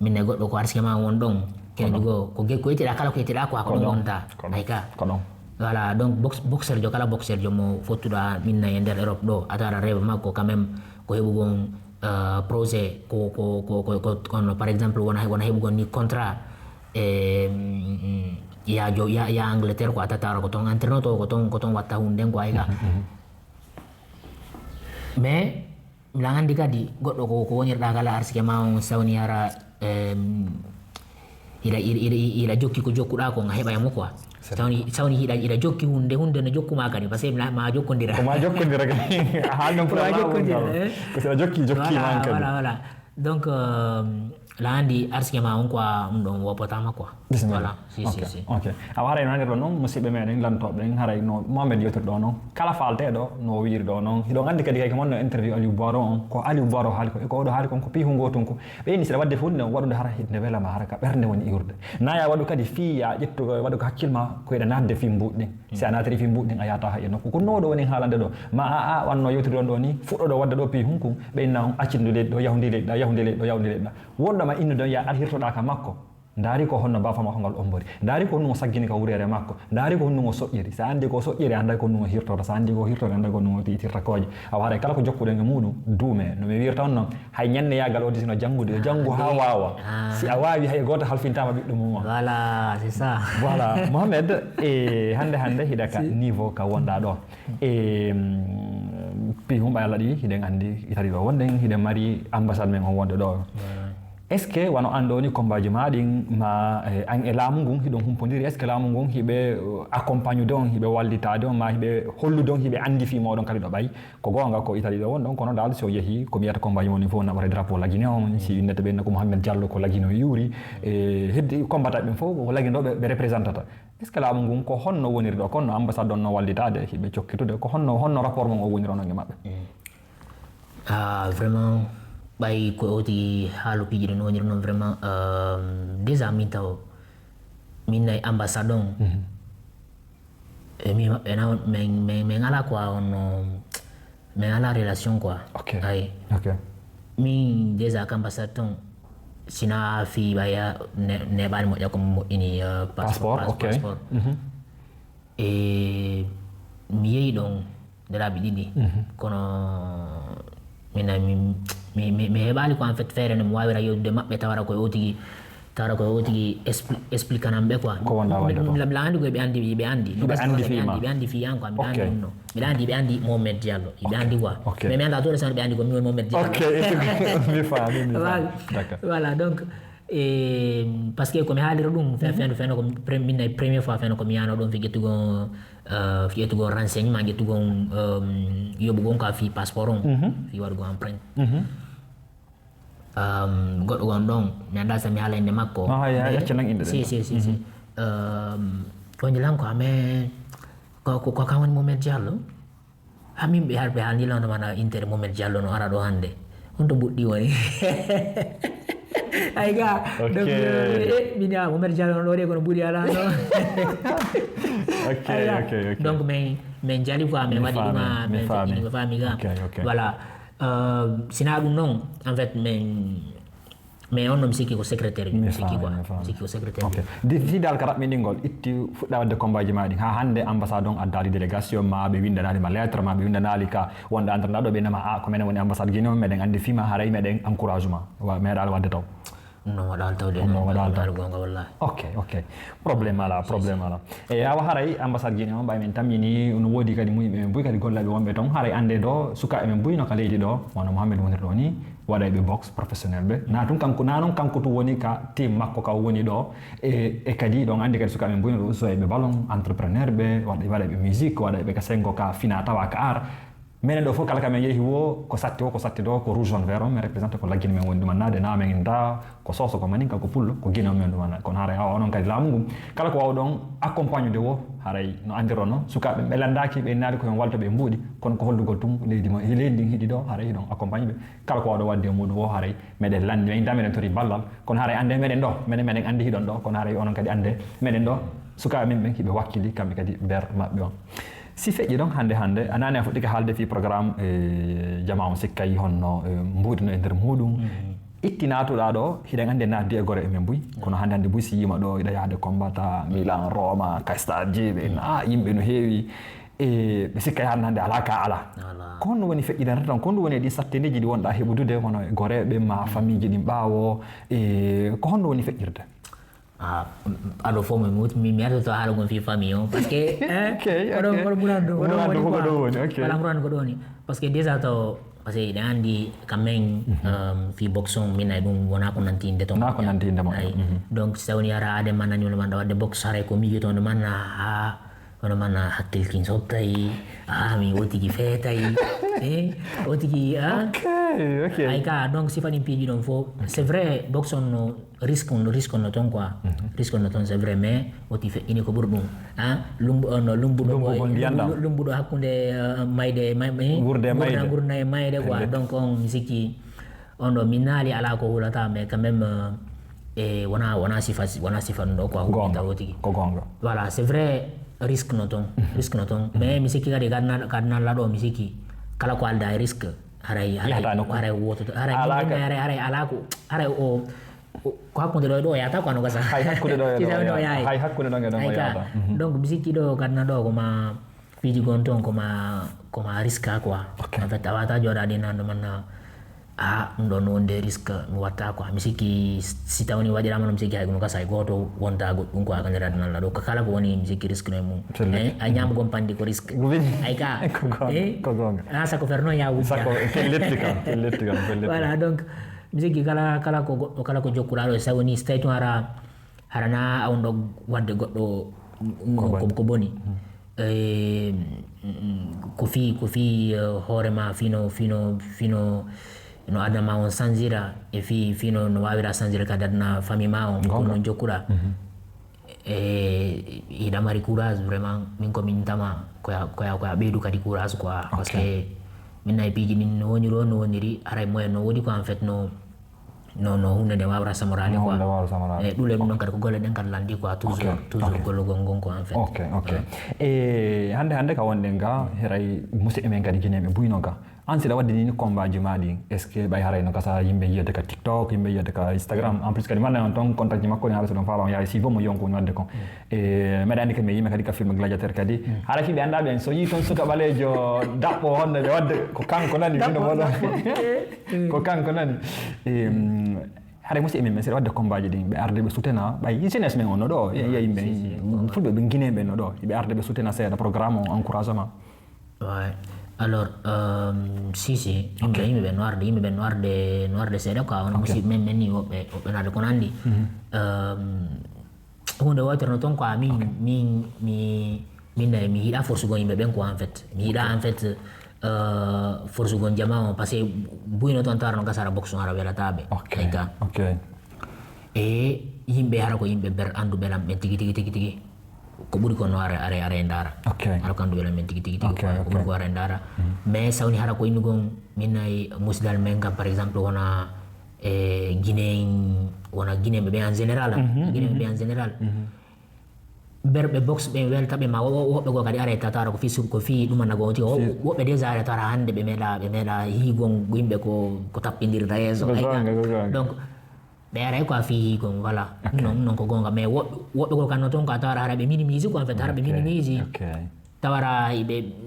min nay goddo ko arsi ma won don kene nyugo ko yitira kala ko yitira ko wonta ayga kono voilà donc boxer jo kala boxer jo mo fotuda minna e nder Europe do atara rêve makko quand même ko hebugon projet ko par exemple wona hebugon ni contrat ya Angleterre ko atata ko ton entraîneur to ko ton watta hunde ko ayga mais la andi kadi goddo ko wonirda kala arsike ma on sawni ara ila jokki ko jokkuda ko nga heba yamo quoi sawni ida jokki hunde no jokkuma kadi parce que ma jokkondira kadi hal non pour ko sa jokki man kadi voilà donc la andi arsike ma on quoi don wopotama quoi voilà si ok awara no nder non musibe meden lantobe en haray no Mohamed yotor do non kala falte do no wiiri do non hido andi kadi kay mon interview Aliou Baro on ko Aliou Baro hal ko do hal ko pi hungo ton ko be ni sira wadde fu no wadude hara hidde wela ma haraka bernde woni iurde naya wadu kadi fi ya jetto wadu ko hakkilma ko ida nadde fi mbudde si anatri fi mbudde ayata ha eno ko no do woni halande do ma wanno yotor do ni fuddo do wadde do pi hunku be na accindude do yahunde da wonda ma inno do ya arhirtoda ka makko ndari ko honno bafa ma hongal ombori ndari ko honno saggini ka wurere makko ndari ko honno soƴƴiri sa andi ko soƴƴiri anda ko honno hirtoda sa andi ko hirtoda anda ko honno titirta koje awara kala ko jokkude nge muɗum duume no mi wirta on non hay ñande yagal o disino jangude jangu ha wawa si a wawi hay goto halfintama ɓiɗɗo mum voilà c'est ça voilà Mohamed hande hiɗa ka niveau ka wonɗa ɗo pi humɓa Allah ɗi hiɗen andi Italie ɗo wonden hiɗen mari ambassade men on wonde ɗo est ce que wano andoni combat maɗin ma an e laamu ngun hiɗon humpodiri est ce que laamu ngun hiɓe accompagne don hiɓe wallitade on ma hiɓe hollude on hiɓe andi fi moɗon kadi ɗo ɓay ko gonga ko Italie ɗo wonɗon kono dal so yeehi ko wiyata combat moni fof naɓare drapeau laguine on si innete ɓenna ko Mohamed Diallo ko laguine o yuuri heddi combattaɓe ɓen fof ko laguine ɗo ɓe représentata est ce que laamu ngun ko honno woniri ɗo konno ambassade on no wallitade hiɓe cokkitude ko honno rapport mon o woniri on e maɓɓe vraiment ɓay ko oti haalu piiji ɗo no woniri noon vraiment déjà min taw min nayi ambassade on mi maɓɓe na min ala quoi onno min ala relation quoi ay min déjà ko ambassade ton sina fi ɓaya neɓani moƴƴa ko moƴƴini passeport e mi yeehi ɗon nde laaɓi ɗiɗi kono mi heɓali ko en fait feere no mi wawira yewtude maɓɓe tawara koye o tigi explicanam ɓe quoi la andi koye ɓe andi fi an quoi mbiɗa andi ɗum no mbiɗa andi ɓe andi Mohamed Diallo ɓe andi quoi mais mi anda to resano ɓe andi ko mi woni Mohamed Diallo voilà donc parce que komi haalira ɗum feno ko min nayi première fois feno komi yano ɗon fi ƴettugo renseignement ƴettugo yoɓugon ka fi passeport on fi waɗugo empreinte goɗɗo gon ɗon mi anda sa mi haala inde makko si o jilan ko ame ko kan woni Mohamed Diallo hamin ɓe haalnilano mana intere Mohamed Diallo no ara ɗo hande on to ɓuɗɗi woni ayga donc min Mohamed Diallo ɗo de kono ɓuuri ala no donc min jali quoi min waɗi ɗuma mi faami ga voilà sina ɗum noon en fait mais on no mi sikki ko secrétaire mi sikki quoi mi sikki ko secrétaire dal ka raɓɓinɗingol itti fuɗɗa wadde combat ji maɗi ha hande ambassade on addali délégation ma ɓe windanalima lettre ma ɓe windanali ka wonde entraîneur ɗo ɓe nama ko minen woni ambassade guine on meɗen andi fima haray meɗen encouragement meeɗa wadde taw no waɗa haltawde no waɗa haltawde gonga wallahi ok probléme ala e awa haray ambassade Guinée on ɓay men tamini no woodi kadi muyiɓe men buy kadi gollaɓe wonɓe toon haray ande ɗo sukaɓe men buyno ka leydi ɗo wona Mouhamed woniri ɗo ni waɗayɓe boxe professionnel ɓe na noon kanko to woni ka team makko ka woni ɗo e kadi ɗon andi kadi sukaɓe men buyno ɗo ustoyɓe ballon entrepreneur ɓe waɗayɓe musique waɗayɓe ka sengo ka fina tawa ka art minen ɗo fof kala kamen yeehi wo ko satti ɗo ko rouge jaune vert on mi représente ko laggine men woni ɗumannade na men da ko soso ko maninka ko pullo ko guine on men ɗumannade kono haray awa onon kadi laamu ngum kala ko wawɗon accompagne de wo haray no andirono sukaɓe ɓe landaki ɓe naali koyen walto ɓe mbuuɗi kono ko hollugol tum leydi ndin hiiɗi ɗo haray ɗon accompagne ɓe kala ko wawɗo wadde e muɗum wo haray meɗen landi min da meɗen tori ballal kono haray ande meɗen ɗo meɗen andi hiɗon ɗo kono haray onon kadi ande meɗen ɗo sukaɓe men ɓen hiɓe wakkili kamɓe kadi ber maɓɓe on si feƴƴi ɗon hannde a nani a fuɗɗike haalde fi programme jama on sikkayi honno mbuɗino e nder muɗum itti natuɗa ɗo hiɗen andi naddi e gore emen buy kono hannde buy si yima ɗo iɗa yahde combat Milan Roma ka stade jiɓe yimɓe no heewi e ɓe sikka hannde ala ka ala ko honno woni feƴƴidande tan ko honno woni e ɗi sattedeji ɗi wonɗa heɓudude hono e goreɓe ma famille ji ɗin ɓaawo e ko honno woni feƴƴirde aɗo fof mi artoto haala gon fi famille on par ce que ɓuranɗo ko ɗoni par ce que déjà to par ce que ɗe andi quand même fi boxe on min ay ɗum wona ko nantinde toon donc so tawni ara ade man nani wona manɗa wadde boxe haray ko mi wiyetonde man hono man hakkilkin sottay mi o tigi feetay o tigi ay ka donc si faɗin piiji ɗon fof c'est vrai boxe on no risque on no toon quoi risque on no toon c'est vrai mais oti feƴƴini ko ɓuri ɗum lumbuɗo hakkude gurna e mayde quoi donc on mi sikki on ɗo min naali ala ko hulata mais quand même wona sifa ɗum ɗo quoi huɓinta o tigi voilà c'est vrai risque no toon mais mi sikki kadi kadnalla ɗo mi sikki kala ko alda e risque haray wototo haray ala ko haray o ko hakkude ɗo e ɗo yata ko ano gasa hay hakkude ɗo yata donc mi sikki ɗo kadna ɗo koma fiiji gon toon koma risque a quoi en fait a wata jooɗaɗi nando manna ɗum ɗo no wonde risque mi watta quoi mi sikki si tawni waɗirama no mi sikki hay ɗum gasa hay goto wonta goɗɗum quoi ka nder adunalla ɗo kala ko woni mi sikki risque no e mum a ñamugon pandi ko risque ay ka sako fer noon ya wujja voilà donc mi sikki kala ko goɗɗo kala ko jokkuɗa ɗo so tawni so tawi tun harana on ɗo wadde goɗɗo ko boni ko fi hoorema fino no adana ma on sanjira e fino no wawira sanjira kadi adana famille ma on ko non jokkuɗa hiɗa mari courage vraiment min komin tama koya ɓeydu kadi courage quoi parce que min nayi piiji ɗin no woni ɗo no woniri haray moyen no woodi quoi en fait no hunde nde wawra samorade quoi e ɗule ɗum ɗon kadi ko golle ɗen kadi landi quoi toujours gollogol ngon quoi en fait ok e hande ka wonɗen ga heray musidɓe men kadi guineɓe buyno ga an siɗa wadde ni combat ji maɗi est ce que ɓay haray no kasa yimɓe yiyade ka TikTok yimɓe yiyade ka Instagram en plus kadi manda on toon contact ji makko ni haala so ɗon faama yahay si mo yonko woni wadde kon e meɗa andi kadi mi yimɓe kadi ka film gladiateur kadi haɗa fiɓe andaɓe en so yi toon suka ɓalejo daɓɓo honno ɓe wadde ko kanko nani windo moɗon ko kanko nani haɗa musidɓe men siɗa wadde combat ji ɗin ɓe arde ɓe soutena ɓay jeunesse men on no ɗo yiya yimɓe fulɓe ɓe guineɓe no ɗo ɓe arde ɓe soutena seeɗa programme o encouragement alors si yimɓeɓe no arde seeɗa quoi on musidɓe men ni woɓɓe narde kono andi hunde wotere no toon quoi min mi hiiɗa forsugo yimɓe ɓen quoi en fait mi hiiɗa en fait forsugo jama on par ce que buyno toon tawara no gasara boxe on ara welataɓe ayka e yimɓe hara ko yimɓe ber andu ɓelam ɓen tigi ko ɓuri ko no are ndara hara ko andu ɓelam ɓen tigi ko ɓuri ko are ndara mais sawni hara ko innugon min nayi musidal men kam par exemple wona guinéɓe ɓe en général berɓe boxe ɓe weltaɓe ma woɓɓe go kadi areta tawara ko fi ɗumanago on tigi woɓɓe déjà are tawara hande ɓe meeɗa hiigon yimɓe ko tappindirta yeeso donc ɓe aray quoi fi hiigon voilà non ko gonga mais woɓɓe go kanno toon ko tawara hara ɓe minimise quoi en fait hara ɓe minimise tawara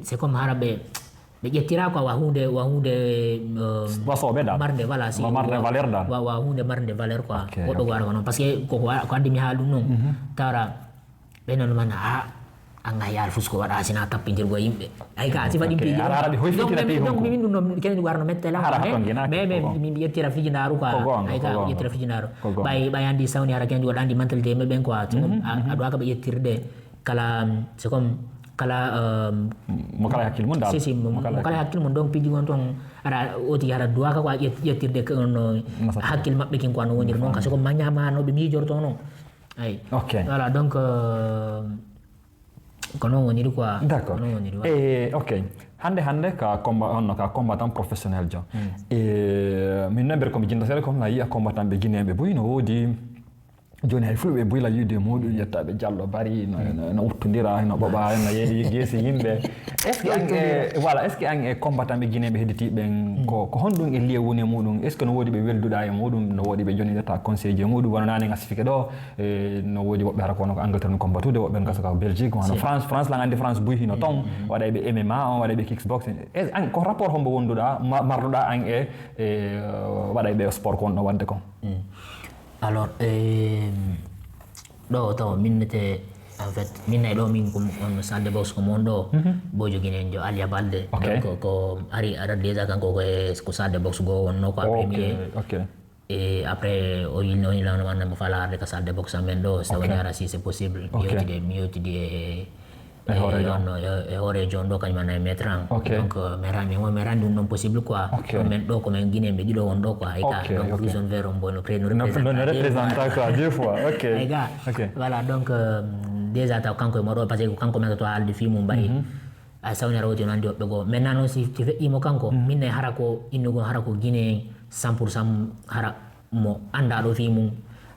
c'est comme hara ɓe ɓe ƴettira quoi wa hunde wasoɓe dal marde voilà si marde valeur dal wa hunde marde valeur quoi woɓɓe ko wara ko noon par ce que ko andi mi haala ɗum noon tawra ɓe noon man anga yaara fusko waɗa sina tappintirgo yimɓe ay ka sifa ɗin piiji donc min ɗum ɗon kene warno mettela mais min ƴettira fijindaru quoi ay ka ƴettira fijindaru ɓay andi sawni hara kene waɗa andi mentalité yimɓe ɓen quoi aɗo aka ɓe ƴettirde kala c'est comme kala mo kala hakkille mum dal si mo kala hakkille mum donc piiji gon toon aɗa oti hara duwaka quoi ƴettirde no hakkille maɓɓe kin quoi no woniri noon ka c'est comme mañamanoɓe miijorto noon ay voilà donc ko noon woniri quoi d'accord ok hande ka combattant professionnel jo min nembere komi jindatede comme nayi a combattant ɓe guinéɓe boyi no woodi joni hay fulɓe boyla yiide muɗum yettaɓe diallo bari no wuttodira no ɓoɓa no yeeɗi gueesi yimɓe est ce que an voilà est ce que an e combattant ɓe guinéɓe hedditiɓen ko honɗum e liye woni muɗum est ce que no woodi ɓe welduɗa e muɗum no woodi ɓe joni ƴetta conseil ji muɗum wono nane gasifike ɗo no woodi woɓɓe hara kono ko Angleterre no combattude woɓɓe gasa ka Belgique wano France lan andi France boyi hino ton waɗay ɓe MMA on waɗay ɓe kickboxing an ko rapport hombo wonduɗa marduɗa an e waɗay ɓe sport ko wonɗo wadde kon alors ɗo taw minnete en fait min nayi ɗo min on salle de boxe ko mon ɗo bo joguinen jo Alia Balde donc ko ari aɗa déjà kanko ko salle de boxe goo wonno ko premier et après o yilnomanna mo fala arde ka salle de boxe amen ɗo so woni ara si c'est possible mi yewtidi e hoore jon ɗo kañum anna e maître an donc merani ɗum non possible quoi men ɗo komin guiné ɓe ɗiɗo won ɗo quoi ay ga donc prison vert on bono représenta quoi deux fois ay ga voilà donc déjà taw kanko e moɗo par ce que kanko men to haalde fi mum mbayi a sawni ara woti no andi woɓɓe goo maintenant noon si feƴƴimo kanko min nayi hara ko innugo hara ko guiné 100% hara mo anda ɗo fi mum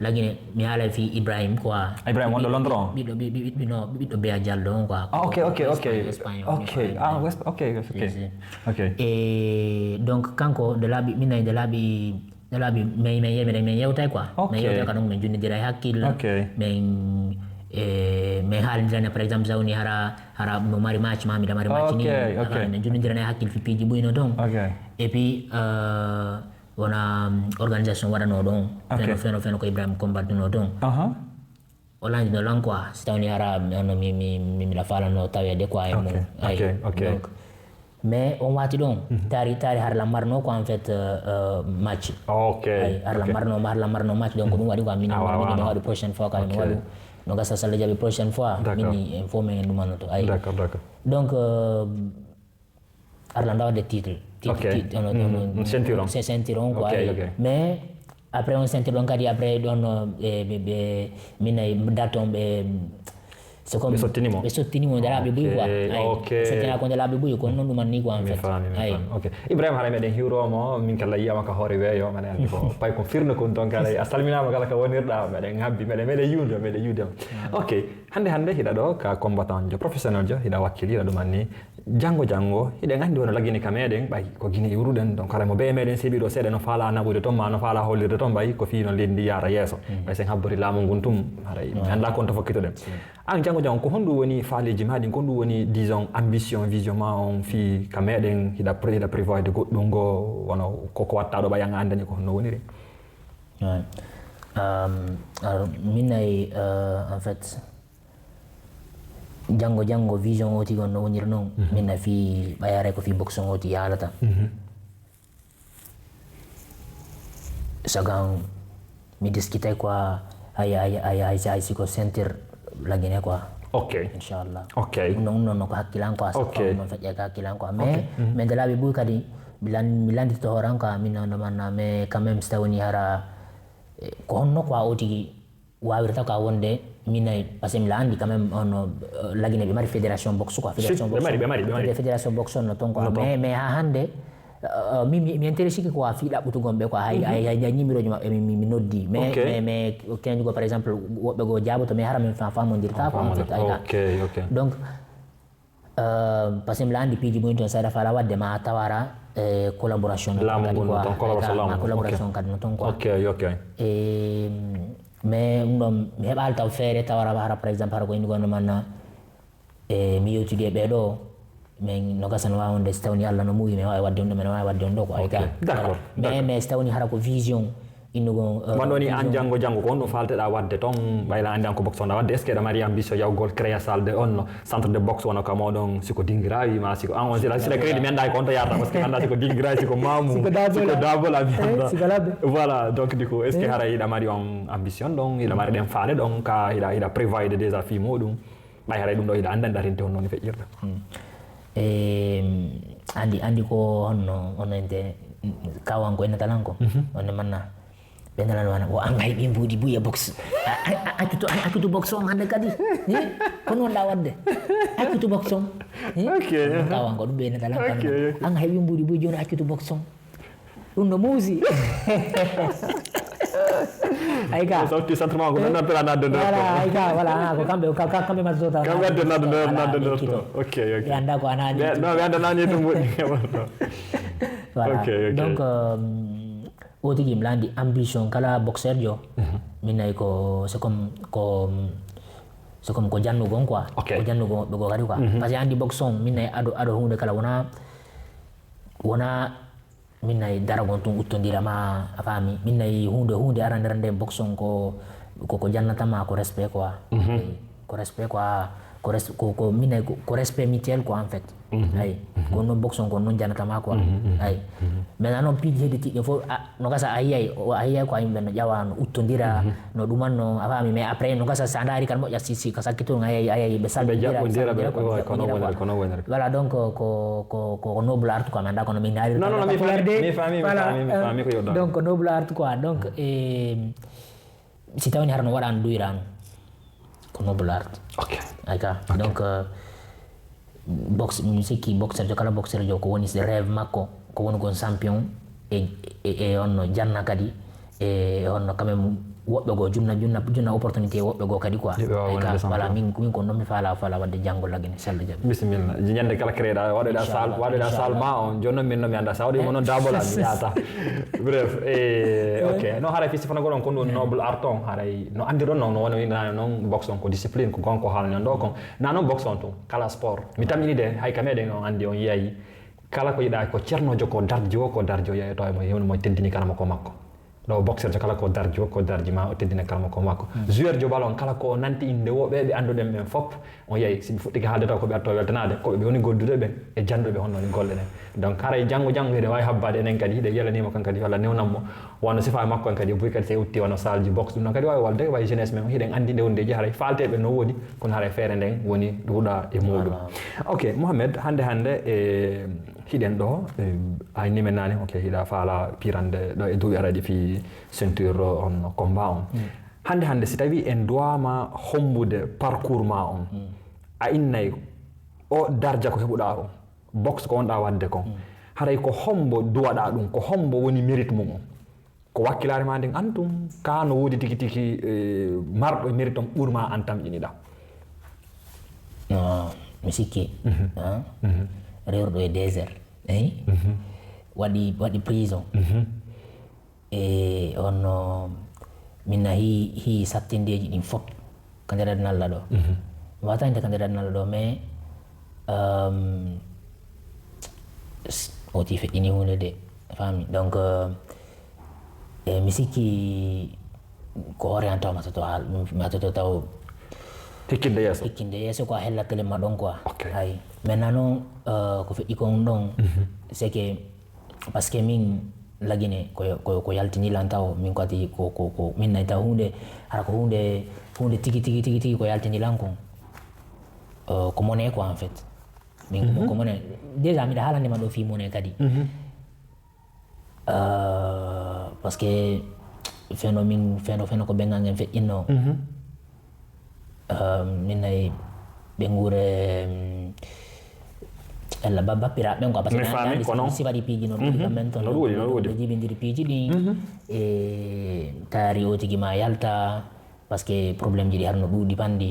lagine mi haala fi Ibrahim quoi Ibrahim wonɗo Londres ɓiɗɗo Beya Diallo on quoi ok et donc kanko de laaɓi min nayi de laaɓi min yewtay quoi min yewtay ka donc min junnidira e hakkille min haalindirani par exemple sawni hara mo mari match ma miɗa mari match ni min junnidira e hakkille fi piiji ɓuyno donc et puis wona organisation waɗano ɗon feno ko Ibrahima combattuno ɗon o landino lan quoi si tawni hara ono miɗa falano tawede quoi e mum donc mais on wati ɗon tari har lammarno quoi en fait match har lammarno match donc ɗum waɗi quoi min waɗi prochaine fois quoi mi waɗu no gasa salla jaɓi prochaine fois mini en fo men ɗumanoto ay donc Arlanda wadde titre ceinturon quoi mais après on ceinturon kadi après ɗon ɓe min nayi date on ɓe c'est comme ɓe sottinimo nde laaɓi ɓuyi quoi settina ko nde laaɓi ɓuyi kono noon ɗuman ni quoi en fait Ibrahima haɗa meɗen hiwromo min kala yiyama ka hoore weeyo mane andi ko pay ko firno kon donc aɗa a salminama kala ka wonirɗa meɗen habbi meɗen yiwdema ok hande hiɗa ɗo ka combattant jo professionnel jo hiɗa wakkiliɗa ɗuman ni janggo hiɗen andi wono laggini ka meɗen ɓay ko guine iwruɗen donc haramo be meɗen seeɓi ɗo seeɗa no faala naɓude toon ma no faala hollirde toon ɓay ko fi no lendi yara yeeso ɓay sen habbori laamu ngun tum haray mi anda kon to fokkitoɗen an janggo ko honɗum woni faaleji maɗin ko ɗum woni disons ambition vision ma on fi ka meɗen hiɗa prévoide goɗɗum go wono koko watta ɗo ɓay anga andani ko honno woniri min nayi en fait janggo vision oti gon no woniri noon min na fi ɓayare ko fi boxon oti yaalata sagan mi discutay quoi hay siko ceinture lagine quoi inchallah ɗum noon ko hakkilan quoi non feƴƴa ka hakkilan quoi mais de laaɓi ɓuy kadi mi landito hooran quoi min nandomanna mais quand même so tawni hara ko honno quoi o tigi wawirta ka wonde min nayi par ce que mi la andi quand même ono lagine ɓe mari fédération boxe quoi fédération boxe on no ton quoi mais ha hande mi intéressiki quoi fi ɗaɓɓutugon ɓe quoi hay numéroji maɓɓe mi noddi mais keñugo par exemple woɓɓe go jaaboto mais hara min famodirta quoi en fait donc par ce que mi la andi piiji ɓoyin toon saɗa fala wadde ma tawara collaboration collaboration kadi no ton quoi mais ɗum ɗon mi heɓali taw feere tawara hara par exemple hara ko indi gonno manna mi yewtidi e ɓeɗo men no gasan wa on de stawni alla no muyi me wa wadde on men wa wadde on do ko ay ka d'accord mais stawni hara ko vision innugo mandoni an jango ko on falteɗa wadde ton bayla andi an ko boxe on wadde est ce que ɗa mari ambition yawgol créa salle de on centre de boxe wona ka moɗon siko dingirawi ma siko an on sila crédit mi anda ko on to yarta parce que anda siko dingirawi siko mamou siko dabol abi voilà donc du coup est ce que hara yiɗa mari on ambition ɗon yiɗa mari ɗen faale ɗon ka yiɗa prévoyde déjà fi muɗum ɓay haray ɗum ɗo yiɗa andan ɗarinte on noon feƴƴirta andi ko honno onente kawanko enatalanko onne manna bendalan wana o anga heɓi mbuudi buya box accutu box on hande kadi kono wonɗa wadde accutu box on kawanko ɗum ɓe enatalanko anga heɓi mbuudi buya joni accutu box on ɗum no muusi ay ka sawti centrement ko nan pera nadde nder ay ka wala ko kamɓe massota kamɓe adde nadde nder to ok anda ko anani non ɓe anda nani to mboɗi voilà donc o tigi mi landi ambition kala boxeur jo min nayi ko c'est comme ko jannugon quoi ko jannugo ɓe go kadi quoi par ce que andi boxe on min nayi aɗo hunde kala wona min nayi daragon tun uttodirama a faami min nayi hunde arandere nde boxe on ko jannatama ko respect quoi ko respect quoi ko min nayi ko respect mutuel quoi en fait ay ko non boxe on ko non jannatama quoi ay maintenant noon piiji hedde tiɗɗe fof no gasa a yiyay ko yimɓe no ƴawa no uttodira no ɗumanno a faami mais après no gasa sa daari kan moƴƴat si ka sakkitoon a yeyi ɓe salmodira voilà donc ko noble art quoi mi anda kono min daari donc noble art quoi donc si tawni hara no waɗano duyirano ko noble art ay ka donc boxe mi sikki boxeur jo kala boxeur jo ko woni rêve makko ko woni gon champion e onno janna kadi e onno quand même woɓɓe go junna opportunité woɓɓe go kadi quoi voilà min ko non mi fala wadde janggol lagene selde jaɓi bisimilla ñande kala créeɗa waɗoɗa sal ma on joni noon min noon mi anda sa waɗi mo noon dabola mi yata bref ok no haray fi sifanagol on ko ɗum noble art on haray no andiron noon no woni windanani noon boxe on ko discipline ko gonko haalani on ɗo kon na noon boxe on tun kala sport mi tamini de hay ka meɗen on andi on yiyayi kala ko yiɗa ko ceernojo ko darjo yeeyato e mo hewno mo tentini kalama ko makko ɗo boxeur jo kala ko darji ma o teddina kalama ko makko joueur jo ballon kala ko nanti inde woɓe ɓe anduɗen ɓen fof on yeeyi siɓe fuɗɗike haalde taw koɓe atto weltanade koɓe ɓe woni godduɗe ɓen e janduɓe honnoon golle ɗen donc haray janggo hiɗe wawi habbade enen kadi hiɗe yelanima kan kadi walla newnanmo wonno sifa makko en kadi buy kadi se utti wonno salji boxe ɗum noon kadi wawi wolde wawi jeunesse men hiɗen andi ndewndeji haray falteɓe no woodi kono haray feere nden woni ruuɗa e muɗum ok Mohamed hande hiɗen ɗo a nimen nani ok hiɗa faala pirande ɗo e duuɓi araɗi fi ceinture on combat on hande si tawi en duwama hombude parcours ma on a innayyi o darja ko heɓuɗa o boxe ko wonɗa wadde kon haray ko hombo duwaɗa ɗum ko hombo woni mérite mum on ko wakkilare ma nden antum ka no woodi tigi marɗo mérite on ɓuurma an tam ƴiniɗa mi sikki rewruɗo e désert eyi waɗi prison e onno minna hi sattindeji ɗin fop ka nder adnalla ɗo watande ka nder adnalla ɗo mais oti feƴƴini hunde de fami donc mi sikki ko hoore an taw matoto taw hikkinde yeeso ko a hellatele ma ɗon quoi ay maintenant noon ko feƴƴi kon ɗon c'est que par ce que min lagine ko yaltinilan taw min kadi ko min nayi taw hunde hara ko hunde tigi ko yaltinilan kon ko monnaie quoi en fait min ko monnaie déjà miɗa haalandema ɗo fi monnaie kadi parce que feno ko ɓengal ngen feƴƴinno min nayi ɓe nguure ella bappiraɓe ɓen quoi par ce que si waɗi piiji noon ɗum men toon ɓe jibidiri piiji ɗin e taari o tigi ma yalta par ce que probléme ji ɗi harno ɗuuɗi pandi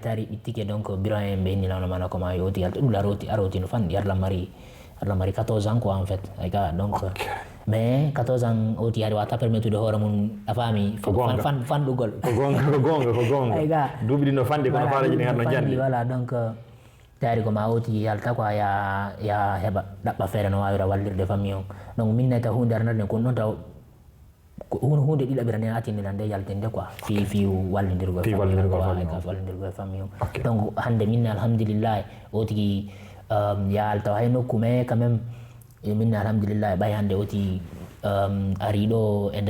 taari ɓittike donc biron en ɓe innilano mana koma yo tigi yalta ɗum aroti no fanɗi harla mari 14 ans quoi en fait ay ka donc mais 14 ans oti hari wata permettude hoore mum a faami fanɗugol ko gonga ay ga duuɓi ɗi no fanɗi kono faalaji ɗi harno janɗi voilà donc tari ko ma oti yalta ko ya heba dabba fere no wawira wallirde famille on donc minnata hunde arnade ko non taw hunde ɗiɗa ɓirane atinilande yaltinde quoi fi wallidirgo famille on donc hande minne alhamdulillah o tigi yalta hay nokku mais quand même minne alhamdulillah ɓay hande o tigi ari ɗo e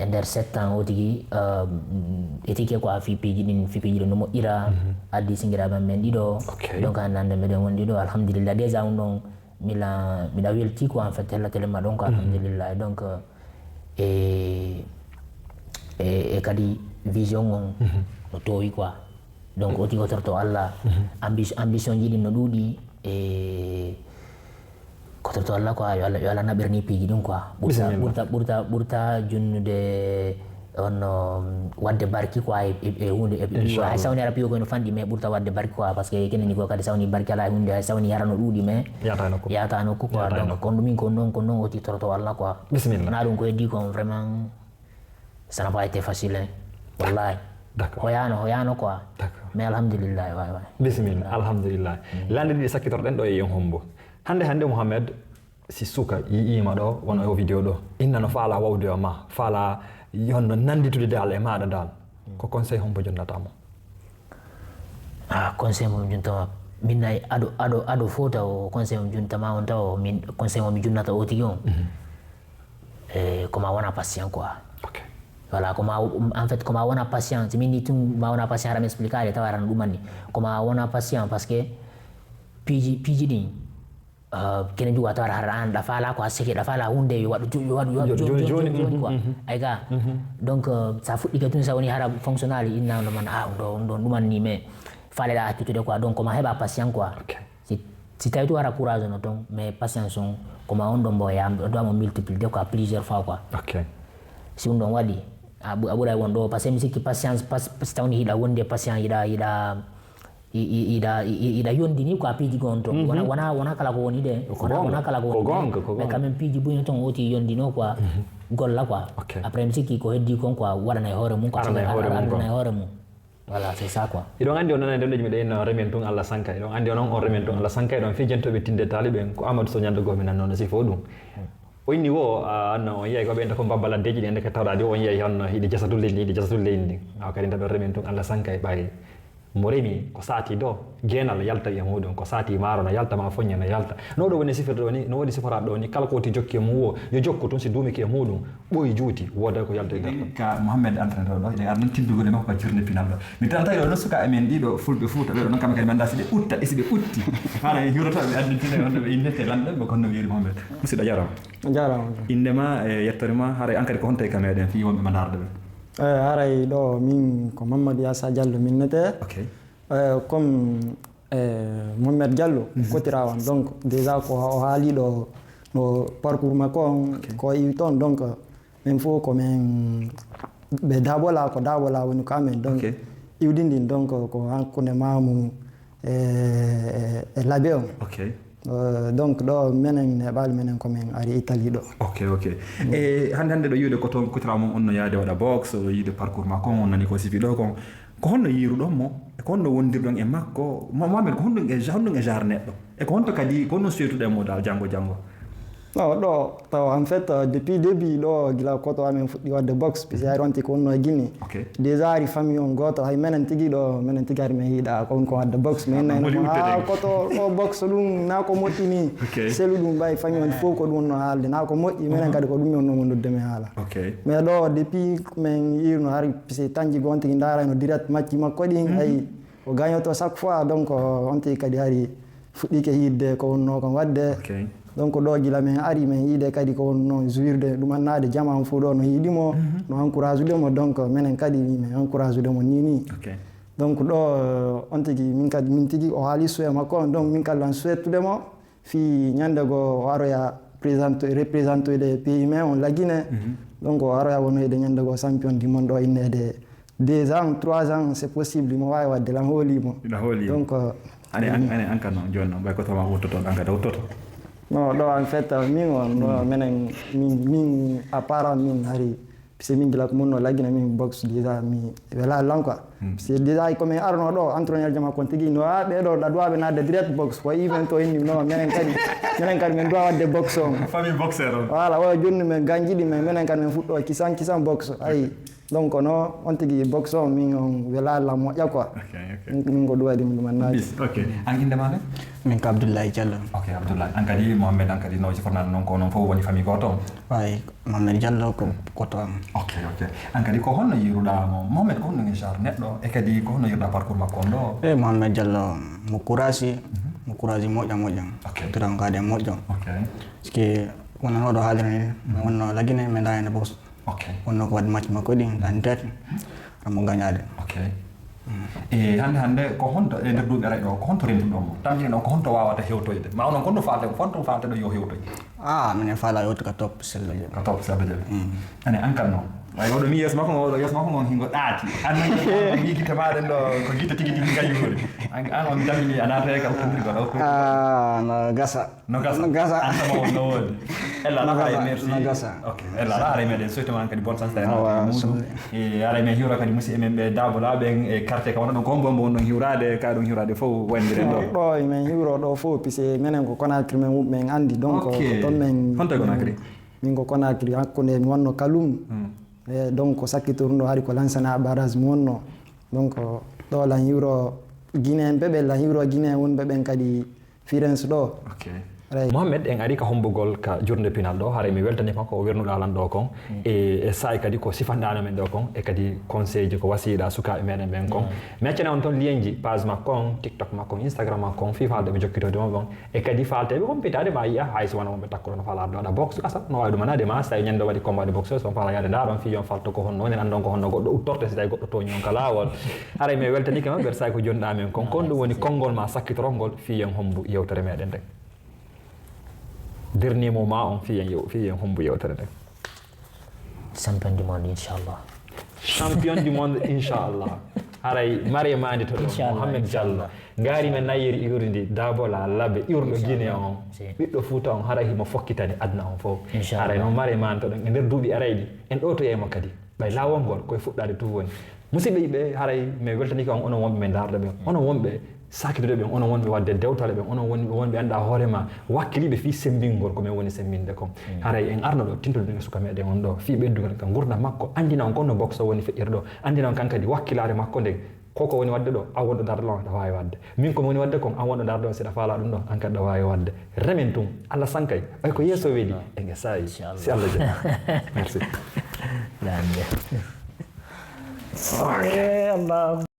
nder 7 ans o tigi etike quoi fipiji ɗo no moƴƴira addi singiraɓe men ɗiɗo donc hande meɗen wonɗi ɗo alhamdulillah déjà on ɗon miɗa welti quoi en fait hellatelema ɗon ko alhamdulillah donc e kadi vision on no towi quoi donc o tigi o torto Allah ambition ji ɗin no ɗuuɗi e ko torto Allah quoi yo Allah naɓirni piiji ɗin quoi ɓurta junnude on wadde barki quoi e hunde hay sawni ara piyo koyno fanɗi mais ɓurta wadde barki quoi par ce que keneni ko kadi sawni barki ala e hunde hay sawni yara no ɗuuɗi mais yata nokku quoi donc kon ɗumin ko noon o tigi torto Allah quoi na ɗum ko heddi kon vraiment ça n'a pas été facile wallahi hoyano quoi mais alhamdulillah way bisimilla alhamdulillah lande ɗiɗi sakkitorɗen ɗo e yen hombo hande Mouhamed si suka yiima ɗo wona o vidéo ɗo inna no faala wawde o ma faala yonno nanditude dal e maɗa dal ko conseil hombo jonnatamo conseil mo jontama minna aɗo fota o conseil mo jontama on taw min conseil mo mi jonnata o tigi on koma wona patient quoi voilà en fait koma wona patient min ni tum ma wona patient haram explicare taw arana ɗumanni koma wona patient parce que piiji ɗin kene juga tawara har an ɗafala ko a seke ɗafala hunde yo waɗu joni quoi ay ga donc sa fuɗɗi ka tun sa woni hara fonctionnel innano man on ɗon ɗumanni mais faleɗa attitude quoi donc koma heɓa patient quoi si tawi to wara courage no ton mais patience on koma on ɗon mbo doamo multiplier quoi plusieurs fois quoi si ɗum ɗon waɗi a ɓuuray won ɗo par ce que mi sikki patience si tawni hiɗa wonde patient ida yondini quoi piiji gon to wona kala ko woni de wona kala ko woni mais quand même piiji buyno ton oti yondino quoi golla quoi après mi sikki ko heddi kon quoi waɗana e hoore mum quoi arana e hoore mum voilà c'est ça quoi iɗon andi on nana nde miɗo inno remen tun Allah sanka iɗon andi onon on remen tun Allah sanka iɗon fijentoɓe tinde taliɓe ko Amadou Sow ñandugo mi nannono si fo ɗum o inni wo anno on yiyay ko ɓe enda ko babbalanteji ɗi ende ko tawɗa on yiyay honno hiɗi jasatulle ni kadi ndaɓe remen tun Allah sanka e ɓaari mo remi ko saati do geenal yalta e muɗum ko saati maaro no yalta ma foññe no yalta no ɗo woni sifirde ɗo ni no waɗi siforaɗo ɗo ni kala ko woti jokki e mum wo yo jokku tun si duumiki e muɗum ɓooyi juuti woda ko yalta e garɗo ka Mouhamed entraîneur ɗo eɗen arnan tiddugude makko ko journée final ɗo mi tantay ɗo no suka amen ɗiɗo fulɓe Fouta ɓeɗo noon kamɓe kadi mi anda si ɓe utta e si ɓe utti hana hiwrotoɓe addintine honno ɓe innete lanɗoɓe ko honno wiiri Mouhamed musidɗo jarama indema e yettore ma haara an kadi ko honto e ka meɗen fi wonɓe mandarde ɓe haray ɗo min ko Mamadou Yassa Diallo minnete comme Mohamed Diallo kotirawan donc déjà ko o haali ɗo no parcours makko on ko iwi toon donc min fof komin ɓe dabola woni ko amen donc iwdi ndin donc ko hakkude mamum e laabe on donc ɗo menen heɓali menen komin ari Italie ɗo e hande ɗo yiwde ko toon kotirawa mum on no yaade waɗa box yiide parcours makko on nani ko sifi ɗo kon ko honno yiiruɗon mo e ko honno wondirɗon e makko Mohamed ko honɗum e genre neɗɗo e ko honto kadi ko honno suytuɗe mo dal janggo non ɗo taw en fait depuis début ɗo gila koto amen fuɗɗi wadde box puisque ari onti ko wonno e Guinée déjà ari famille on goto hay menen tigui ari men hiiɗa ko woni ko wadde box mais koto ɗo box ɗum na ko moƴƴi ni selu ɗum ɓay famille on fof ko ɗum wonno haalde na ko moƴƴi menen kadi ko ɗum wonno noddude men haala mais ɗo depuis men yirno hari puisque tanji gon tigui darayno direct macci makko ɗin ayi o gagnoto chaque fois donc on tigui kadi ari fuɗɗike yidde ko wonno kon wadde donc ɗo gila men ari men yiide kadi ko wonno jouirde ɗumannade jama fo ɗo no yiiɗimo no encourage udemo donc minen kadi min encourage udemo ni donc ɗo on tigui min tigui o haali souhait makko on donc min kadi on souhaitudemo fi ñande go o aroya représentoyde pays men on la Guinée donc o aroya wonoyde ñande go champion du monde o innede 2 ans 3 ans c'est possible mo wawi wadde lan hoolimo donc ane ankar noon joni noon ɓay ko toma wuttoto ankada wuttoto non ɗo en fait min on ɗo minen min à part min hari se min gila ko munno lagina min box déjà mi wala lan quoi c'est déjà comme arno do entraîneur jama kon tigi no be do da doabe na de direct box ko even to inni no menen kadi men do wadde box on famille boxer on voilà wa jonni men ganjidi men menen kadi men fuddo kisan box ay donc no on tigi box on min on wala la mo ya quoi min go do wadi min man naji ok an inde mane min ko Abdoulaye Diallo ok Abdoulaye an kadi Mohamed an kadi no ci fornade non ko non fo woni famille goto way Mohamed Diallo ko koto am ok an kadi ko honno yiruda mo Mohamed ko honno genre neddo e kadi ko honno yiruda parcours makko do e Mohamed Diallo mo courage moƴƴam turan kade moƴƴo parce wonno ɗo haalirani wonno lagine mi ndayane box wonno ko wadde match makko ɗi dan tete mo gagnade e hande ko honto e nder duuɓi araɓe o ko honto rentuɗomo tamjini ɗon ko honto wawata hewtoyde ma onon gonno faalde ko honto faalde ɗo yo hewtoy minen faala yewtu ka top sello jaɓi ane an kan noon way oɗo mi yeeso makko ngon hingo ɗaati an mi guite maɗen ɗo ko guite tigui gayyude an on mi damini a naata ka huttodirgol no gasa antama on no wodi ella la hay merci ok ella la are meɗen soytoma kadi bonne chance muɗum e ara men hiwra kadi musidɓe men ɓe dabolaɓen e quartier ka wona ɗon ko hombo won ɗon hiwrade ka ɗon hiwrade fof wandire ɗo men hiwro ɗo fof puisque minen ko Conakry men wuɓe men andi donc ɗon men honto Conakry min ko Conakry hakkude mi wonno Kalum e donc ko sakkitorno hari ko lansana barrage mi wonno donc ɗo lan hiwro Guinéen ɓe lan hiwro Guinéen wonɓe ɓen kadi Firenze ɗo Mohamed en ari ka hombugol ka journée pinal ɗo haara mi weltanima ko wernuɗa lan ɗo kon e sa'i kadi ko sifandana men ɗo kon e kadi conseil ji ko wasiɗa sukaɓe meɗen ɓen kon mi accana on toon lien ji page makko on TikTok makko Instagram makko on fi falde ɓe jokkitode mo ɗon e kadi falteɓe hompitade ma yiya hayso wona wonɓe takkoɗo no falarde waɗa box asa no wawi ɗumanade ma so tawi ñande waɗi combat de boxe so fala yaade ndaɗon fi on falto ko honno onen andon ko honno goɗɗo uttorte so tawi goɗɗo toñi on ka lawol haara mi weltanike ma ɓeɗa sa'i ko jonɗa men kon ɗum woni konngol ma sakkitorolngol fi en hombo yewtere meɗen nde dernier moment on fiyen hombo yewtere nde champion du monde inchallah champion du monde inchallah haray mare mandi to Mohamed Diallo ngari men nayeri iwridi dabola labbe iwrdo Guinée on ɓiɗɗo Fouta on haray himo fokkitani adna on fof haray noon mare mandi to ɗon e nder duuɓi arayɗi en ɗotoyemo kadi ɓay lawol ngol koye fuɗɗade tuf woni musidɓe yiɓe haray mi weltanike on onon wonɓe men darde ɓen onon wonɓe sakitude ɓen onon wonɓe wadde dewtale ɓen onon wonɓe anda hoorema wakkiliɓe fi sembingol ko min woni sembinde kon haray en arno ɗo tintodude suka meɗen on ɗo fi ɓeddugal ka gurdam makko andina on konno boxe o woni feƴƴirɗo andina on kankadi wakkilare makko nde koko woni wadde ɗo an wonɗo darde ɗon aɗa wawi wadde min komi woni wadde kon an wonɗo darde on seɗa faala ɗum ɗo an kadi aɗa wawi wadde remen tum Allah sankay ɓay ko yeeso weeɗi e nge sayi si Allah jaɓi merci